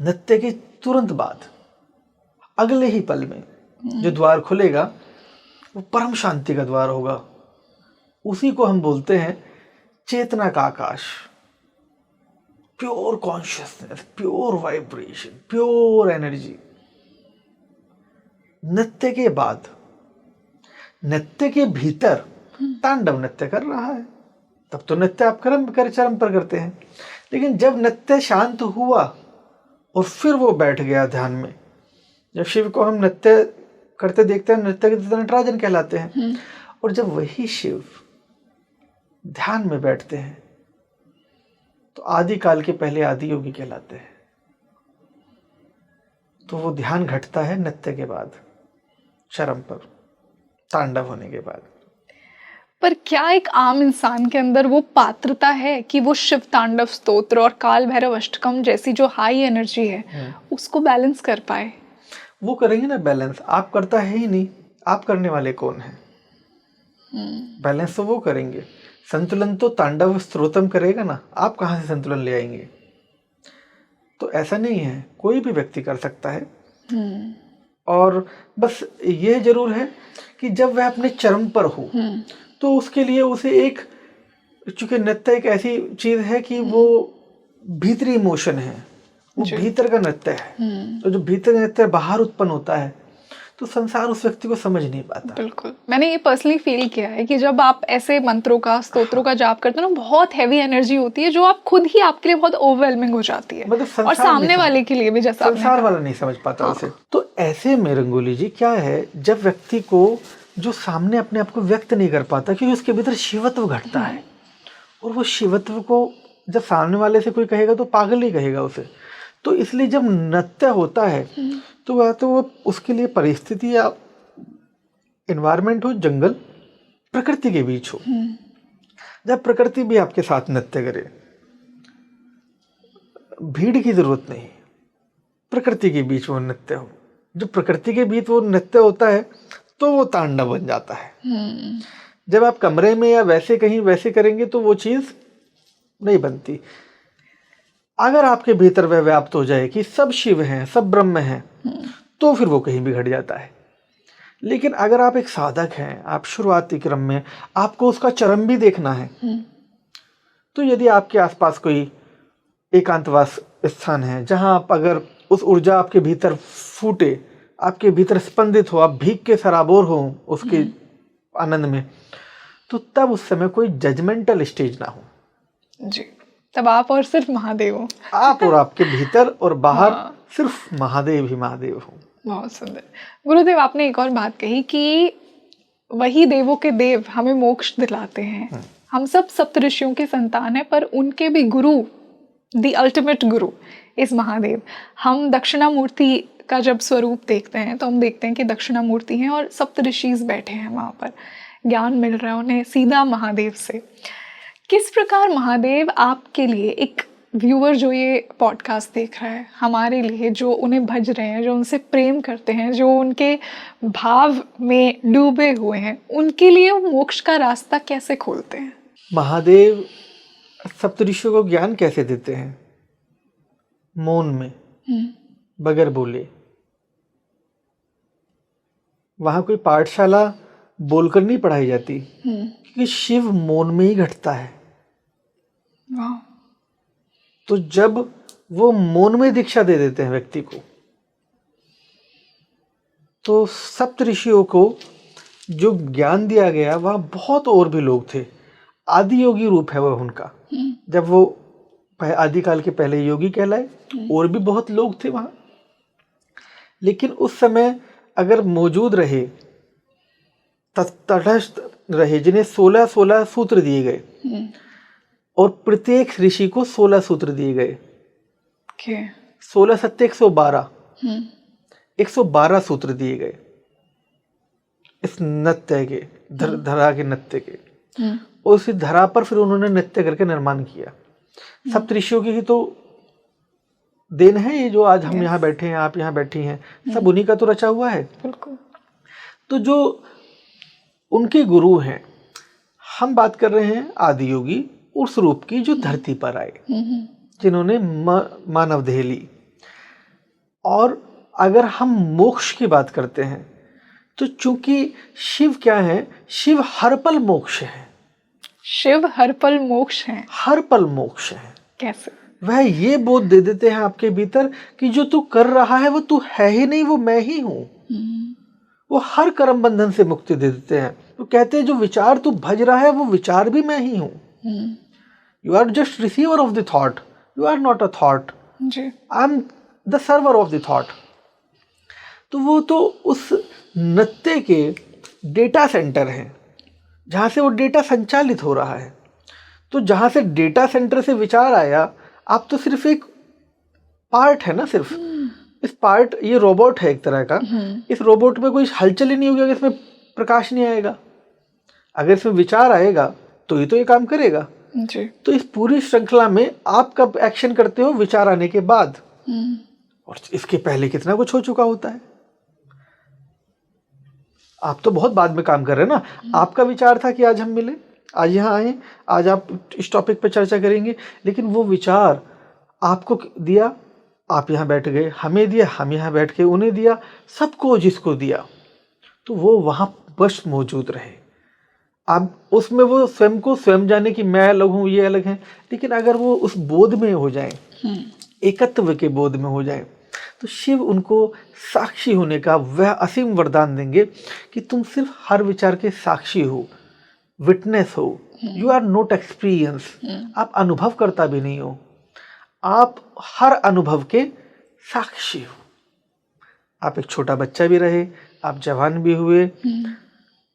नृत्य के तुरंत बाद अगले ही पल में जो द्वार खुलेगा वो परम शांति का द्वार होगा। उसी को हम बोलते हैं चेतना का आकाश, pure consciousness, pure vibration, pure energy. नृत्य के बाद, नृत्य के भीतर तांडव नृत्य कर रहा है, तब तो नृत्य आप चरम पर करते हैं। लेकिन जब नृत्य शांत हुआ और फिर वो बैठ गया ध्यान में, जब शिव को हम नृत्य करते देखते हैं, नृत्य के नटराजन कहलाते हैं। और जब वही शिव ध्यान में बैठते हैं तो आदि काल के पहले आदि योगी कहलाते हैं। तो वो ध्यान घटता है नृत्य के बाद, चरम पर, तांडव होने के बाद। पर क्या एक आम इंसान के अंदर वो पात्रता है कि वो शिव तांडव स्तोत्र और काल भैरव अष्टकम जैसी जो हाई एनर्जी है उसको बैलेंस कर पाए? वो करेंगे ना बैलेंस, आप करता है ही नहीं, आप करने वाले कौन है? बैलेंस तो वो करेंगे। संतुलन तो तांडव स्तोत्रम करेगा ना, आप कहाँ से संतुलन ले आएंगे? तो ऐसा नहीं है, कोई भी व्यक्ति कर सकता है। और बस ये जरूर है कि जब वह अपने चरम पर हो तो उसके लिए उसे एक, चूंकि नृत्य एक ऐसी चीज है कि वो भीतरी इमोशन है, वो भीतर का नृत्य है। तो जो भीतर का नृत्य बाहर उत्पन्न होता है तो संसार उस व्यक्ति को समझ नहीं पाता। बिल्कुल, मैंने ये पर्सनली फील किया है कि जब आप ऐसे मंत्रों का, स्तोत्रों का जाप करते हो ना, बहुत हैवी एनर्जी होती है जो आप खुद ही आपके लिए बहुत ओवरवेलमिंग हो जाती है, मतलब और सामने वाले के लिए भी, जैसा संसार वाला नहीं समझ पाता उसे। तो ऐसे में रंगोली जी क्या है, जब व्यक्ति को जो सामने अपने आप को व्यक्त नहीं कर पाता, क्योंकि उसके भीतर शिवत्व घटता है, और वो शिवत्व को जब सामने वाले से कोई कहेगा तो पागल ही कहेगा उसे। तो इसलिए जब नृत्य होता है तो वह तो वो उसके लिए परिस्थिति या एनवायरनमेंट हो, जंगल, प्रकृति के बीच हो। जब प्रकृति भी आपके साथ नृत्य करे, भीड़ की जरूरत नहीं, प्रकृति के बीच वो नृत्य हो। जब प्रकृति के बीच वो नृत्य होता है तो वो तांडव बन जाता है। जब आप कमरे में या वैसे कहीं वैसे करेंगे तो वो चीज नहीं बनती। अगर आपके भीतर वह व्याप्त हो जाए कि सब शिव हैं, सब ब्रह्म हैं, तो फिर वो कहीं भी घट जाता है। लेकिन अगर आप एक साधक हैं, आप शुरुआती क्रम में, आपको उसका चरम भी देखना है, तो यदि आपके आसपास कोई एकांतवास स्थान है जहां आप, अगर उस ऊर्जा आपके भीतर फूटे, आपके भीतर स्पंदित हो, आप भीग के सराबोर हो उसके आनंद में, तो तब उस समय कोई जजमेंटल स्टेज ना हो जी। तब आप और सिर्फ महादेव हो। आप और आपके भीतर और बाहर हाँ। सिर्फ महादेव ही महादेव हो। बहुत सुंदर। गुरुदेव, आपने एक और बात कही कि वही देवों के देव हमें मोक्ष दिलाते हैं। हम सब सप्तऋषियों के संतान हैं, पर उनके भी गुरु, द अल्टीमेट गुरु इस महादेव। हम दक्षिणामूर्ति का जब स्वरूप देखते हैं तो हम देखते हैं कि दक्षिणामूर्ति हैं और सप्तऋषिज बैठे हैं वहाँ पर, ज्ञान मिल रहा है उन्हें सीधा महादेव से। किस प्रकार महादेव आपके लिए, एक व्यूअर जो ये पॉडकास्ट देख रहा है, हमारे लिए जो उन्हें भज रहे हैं, जो उनसे प्रेम करते हैं, जो उनके भाव में डूबे हुए हैं, उनके लिए वो मोक्ष का रास्ता कैसे खोलते हैं? महादेव सप्तऋषियों को ज्ञान कैसे देते हैं? मौन में, बगैर बोले। वहां कोई पाठशाला बोलकर नहीं पढ़ाई जाती, क्योंकि शिव मौन में ही घटता है। वाह। तो जब वो मौन में दीक्षा दे देते हैं व्यक्ति को, तो सप्तऋषियों को जो ज्ञान दिया गया वह बहुत और भी लोग थे। आदि योगी रूप है वह उनका। जब वो आदिकाल के पहले योगी कहलाए, और भी बहुत लोग थे वहां, लेकिन उस समय अगर मौजूद रहे, तटस्थ रहे, जिन्हें 16 सूत्र दिए गए और प्रत्येक ऋषि को 16 सूत्र दिए गए। 16 सत्य 112, 112 सूत्र दिए गए इस नृत्य के, धरा के नृत्य के। और उसी धरा पर फिर उन्होंने नृत्य करके निर्माण किया। सप्तऋषियों की ही तो देन है ये, जो आज हम यहाँ बैठे हैं, आप यहाँ बैठी हैं, सब उन्हीं का तो रचा हुआ है। बिल्कुल। तो जो उनके गुरु हैं, हम बात कर रहे हैं आदि योगी उस रूप की जो धरती पर आए, जिन्होंने मानव देह ली। और अगर हम मोक्ष की बात करते हैं तो चूंकि शिव क्या है, शिव हर पल मोक्ष है। शिव हर पल मोक्ष है। हर पल मोक्ष है। कैसे? वह ये बोध दे देते हैं आपके भीतर कि जो तू कर रहा है वो तू है ही नहीं, वो मैं ही हूं। वो हर कर्म बंधन से मुक्ति दे देते हैं। तो कहते हैं जो विचार तू भज रहा है वो विचार भी मैं ही हूं। You are just receiver of the thought, you are not a thought, I am the server of the thought. तो वो तो उस नृत्य के डेटा सेंटर हैं, जहां से वो डेटा संचालित हो रहा है। तो जहां से डेटा सेंटर से विचार आया, आप तो सिर्फ एक पार्ट है ना, सिर्फ इस पार्ट, ये रोबोट है एक तरह का। इस रोबोट में कोई हलचल ही नहीं होगी अगर इसमें प्रकाश नहीं आएगा। अगर इसमें विचार आएगा तो ही तो ये काम करेगा जी। तो इस पूरी श्रृंखला में आप कब एक्शन करते हो? विचार आने के बाद। और इसके पहले कितना कुछ हो चुका होता है। आप तो बहुत बाद में काम कर रहे हैं ना। आपका विचार था कि आज हम मिले, आज यहाँ आए, आज आप इस टॉपिक पर चर्चा करेंगे, लेकिन वो विचार आपको दिया, आप यहाँ बैठ गए, हमें दिया, हम यहाँ बैठ के उन्हें दिया, सबको जिसको दिया, तो वो वहाँ बस मौजूद रहे। अब उसमें वो स्वयं को स्वयं जाने कि मैं अलग हूँ, ये अलग है। लेकिन अगर वो उस बोध में हो जाए, एकत्व के बोध में हो जाए, तो शिव उनको साक्षी होने का वह असीम वरदान देंगे कि तुम सिर्फ हर विचार के साक्षी हो, विटनेस हो। You are not experience. आप अनुभव करता भी नहीं हो, आप हर अनुभव के साक्षी हो। आप एक छोटा बच्चा भी रहे, आप जवान भी हुए,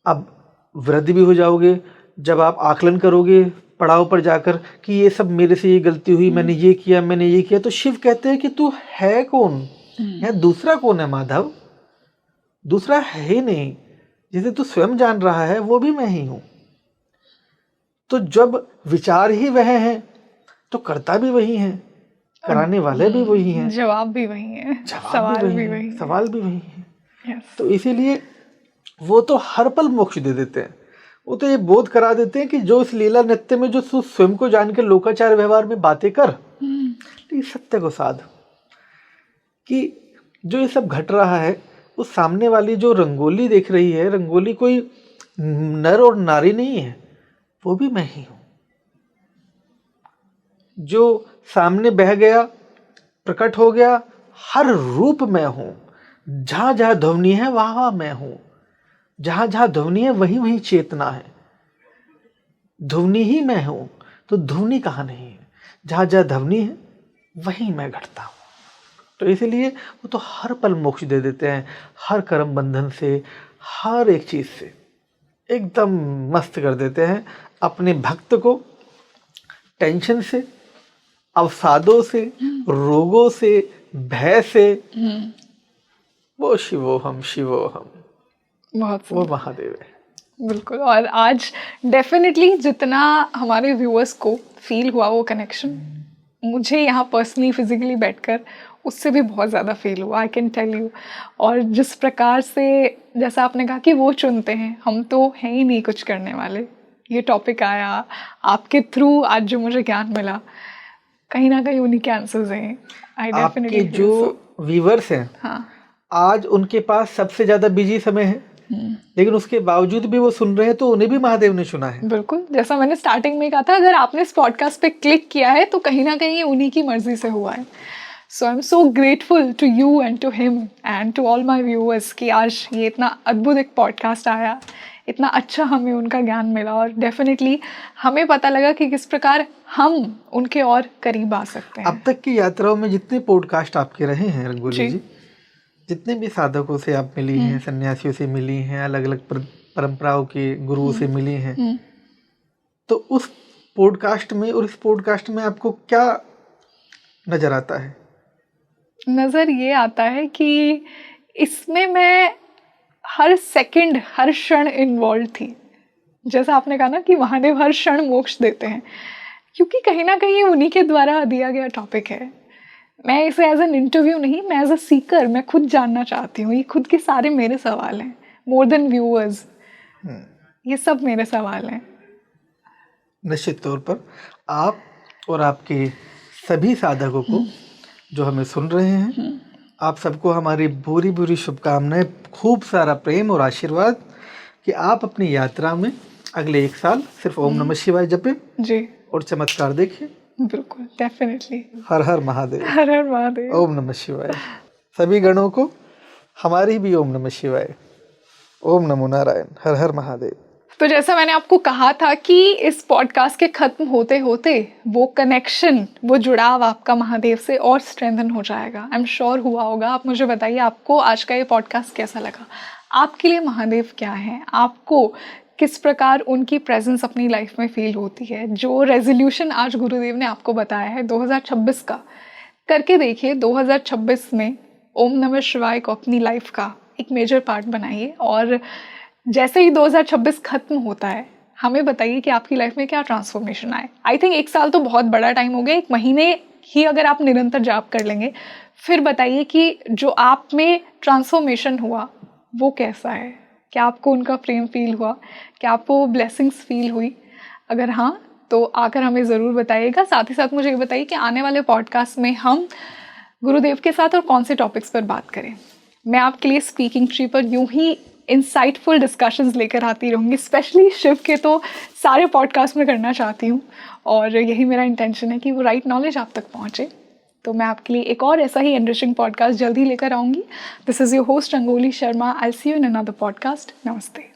अब वृद्ध भी हो जाओगे। जब आप आकलन करोगे पड़ाव पर जाकर कि ये सब मेरे से ये गलती हुई, मैंने ये किया, मैंने ये किया, तो शिव कहते हैं कि तू है कौन? या दूसरा कौन है माधव? दूसरा है ही नहीं। जिसे तू स्वयं जान रहा है वो भी मैं ही हूं। तो जब विचार ही वह है तो करता भी वही है, कराने वाले भी वही हैं, जवाब भी वही है, सवाल भी वही है। सवाल भी वही है। Yes. तो इसीलिए वो तो हर पल मोक्ष दे देते हैं। वो तो ये बोध करा देते हैं कि जो इस लीला नृत्य में जो तू स्वयं को जान के लोकाचार व्यवहार में बातें कर, लेकिन सत्य को साध कि जो ये सब घट रहा है, उस सामने वाली जो रंगोली देख रही है, रंगोली कोई नर और नारी नहीं है, वो भी मैं ही हूं। जो सामने बह गया, प्रकट हो गया, हर रूप मैं हूं। जहां जहां ध्वनि है वहां वहां मैं हूं। जहां जहां ध्वनि है वहीं वहीं चेतना है। ध्वनि ही मैं हूं, तो ध्वनि कहां नहीं है? जहाँ जहाँ ध्वनि है वहीं मैं घटता हूँ। तो इसीलिए वो तो हर पल मोक्ष दे देते हैं, हर कर्म बंधन से, हर एक चीज़ से एकदम मस्त कर देते हैं अपने भक्त को। टेंशन से, अवसादों से, रोगों से, भय से, वो शिवोहम शिवोहम, बहुत वो महादेव है। बिल्कुल। और आज डेफिनेटली जितना हमारे व्यूअर्स को फील हुआ वो कनेक्शन, मुझे यहाँ पर्सनली फिजिकली बैठकर उससे भी बहुत ज़्यादा फील हुआ, आई कैन टेल यू। और जिस प्रकार से, जैसा आपने कहा कि वो चुनते हैं, हम तो हैं ही नहीं कुछ करने वाले। ये टॉपिक आया आपके थ्रू, आज जो मुझे ज्ञान मिला, कहीं ना कहीं उन्हीं के आंसर्स हैं। आई डेफिनेटली आपके जो व्यूअर्स हैं, हाँ, आज उनके पास सबसे ज़्यादा बिजी समय है, लेकिन उसके बावजूद भी वो सुन रहे हैं, तो उन्हें भी महादेव ने सुना है। बिल्कुल, जैसा मैंने स्टार्टिंग में कहा था, अगर आपने इस पॉडकास्ट पे क्लिक किया है तो कहीं ना कहीं ये उन्हीं की मर्जी से हुआ है। So I am so grateful to you and to him and to all my viewers कि आज ये इतना अद्भुत एक पॉडकास्ट आया, इतना अच्छा हमें उनका ज्ञान मिला, और डेफिनेटली हमें पता लगा कि किस प्रकार हम उनके और करीब आ सकते हैं। अब तक की यात्राओं में जितने पॉडकास्ट आपके रहे हैं रंगोली जी, जितने भी साधकों से आप मिली हैं, सन्यासियों से मिली हैं, अलग अलग परंपराओं के गुरुओं से मिली हैं, तो उस पॉडकास्ट में और इस पॉडकास्ट में आपको क्या नजर आता है? नज़र ये आता है कि इसमें मैं हर सेकंड, हर क्षण इन्वॉल्व थी। जैसा आपने कहा ना कि महादेव हर क्षण मोक्ष देते हैं, क्योंकि कहीं ना कहीं उन्हीं के द्वारा दिया गया टॉपिक है। मैं इसे एज एन इंटरव्यू नहीं, मैं एज अ सीकर, मैं खुद जानना चाहती हूँ। ये खुद के सारे मेरे सवाल हैं, मोर देन व्यूअर्स, ये सब मेरे सवाल हैं। निश्चित तौर पर आप और आपके सभी साधकों को जो हमें सुन रहे हैं, आप सबको हमारी बुरी बुरी शुभकामनाएं, खूब सारा प्रेम और आशीर्वाद कि आप अपनी यात्रा में अगले 1 साल सिर्फ ओम नमः शिवाय जपें जी, और चमत्कार देखें। बिल्कुल, डेफिनेटली। हर हर महादेव, हर हर महादेव, ओम नमः शिवाय। सभी गणों को हमारी भी ओम नमः शिवाय, ओम नमो नारायण, हर हर महादेव। तो जैसा मैंने आपको कहा था कि इस पॉडकास्ट के ख़त्म होते होते वो कनेक्शन, वो जुड़ाव आपका महादेव से और स्ट्रेंथन हो जाएगा। आई एम श्योर हुआ होगा। आप मुझे बताइए, आपको आज का ये पॉडकास्ट कैसा लगा? आपके लिए महादेव क्या है? आपको किस प्रकार उनकी प्रेजेंस अपनी लाइफ में फील होती है? जो रेजोल्यूशन आज गुरुदेव ने आपको बताया है 2026 का, करके देखिए। 2026 में ओम नमः शिवाय को अपनी लाइफ का एक मेजर पार्ट बनाइए, और जैसे ही 2026 खत्म होता है, हमें बताइए कि आपकी लाइफ में क्या ट्रांसफॉर्मेशन आए। आई थिंक 1 साल तो बहुत बड़ा टाइम हो गया, 1 महीने ही अगर आप निरंतर जाप कर लेंगे, फिर बताइए कि जो आप में ट्रांसफॉर्मेशन हुआ वो कैसा है। क्या आपको उनका प्रेम फील हुआ? क्या आपको ब्लेसिंग्स फील हुई? अगर हाँ, तो आकर हमें ज़रूर बताइएगा। साथ ही साथ मुझे ये बताइए कि आने वाले पॉडकास्ट में हम गुरुदेव के साथ और कौन से टॉपिक्स पर बात करें। मैं आपके लिए स्पीकिंग ट्री पर यूं ही इंसाइटफुल डिस्कशंस लेकर आती रहूँगी। स्पेशली शिव के तो सारे पॉडकास्ट में करना चाहती हूँ, और यही मेरा इंटेंशन है कि वो राइट नॉलेज आप तक पहुँचे। तो मैं आपके लिए एक और ऐसा ही एनरिचिंग पॉडकास्ट जल्दी लेकर आऊँगी। This is your host Rangoli Sharma. I see you in another podcast. नमस्ते।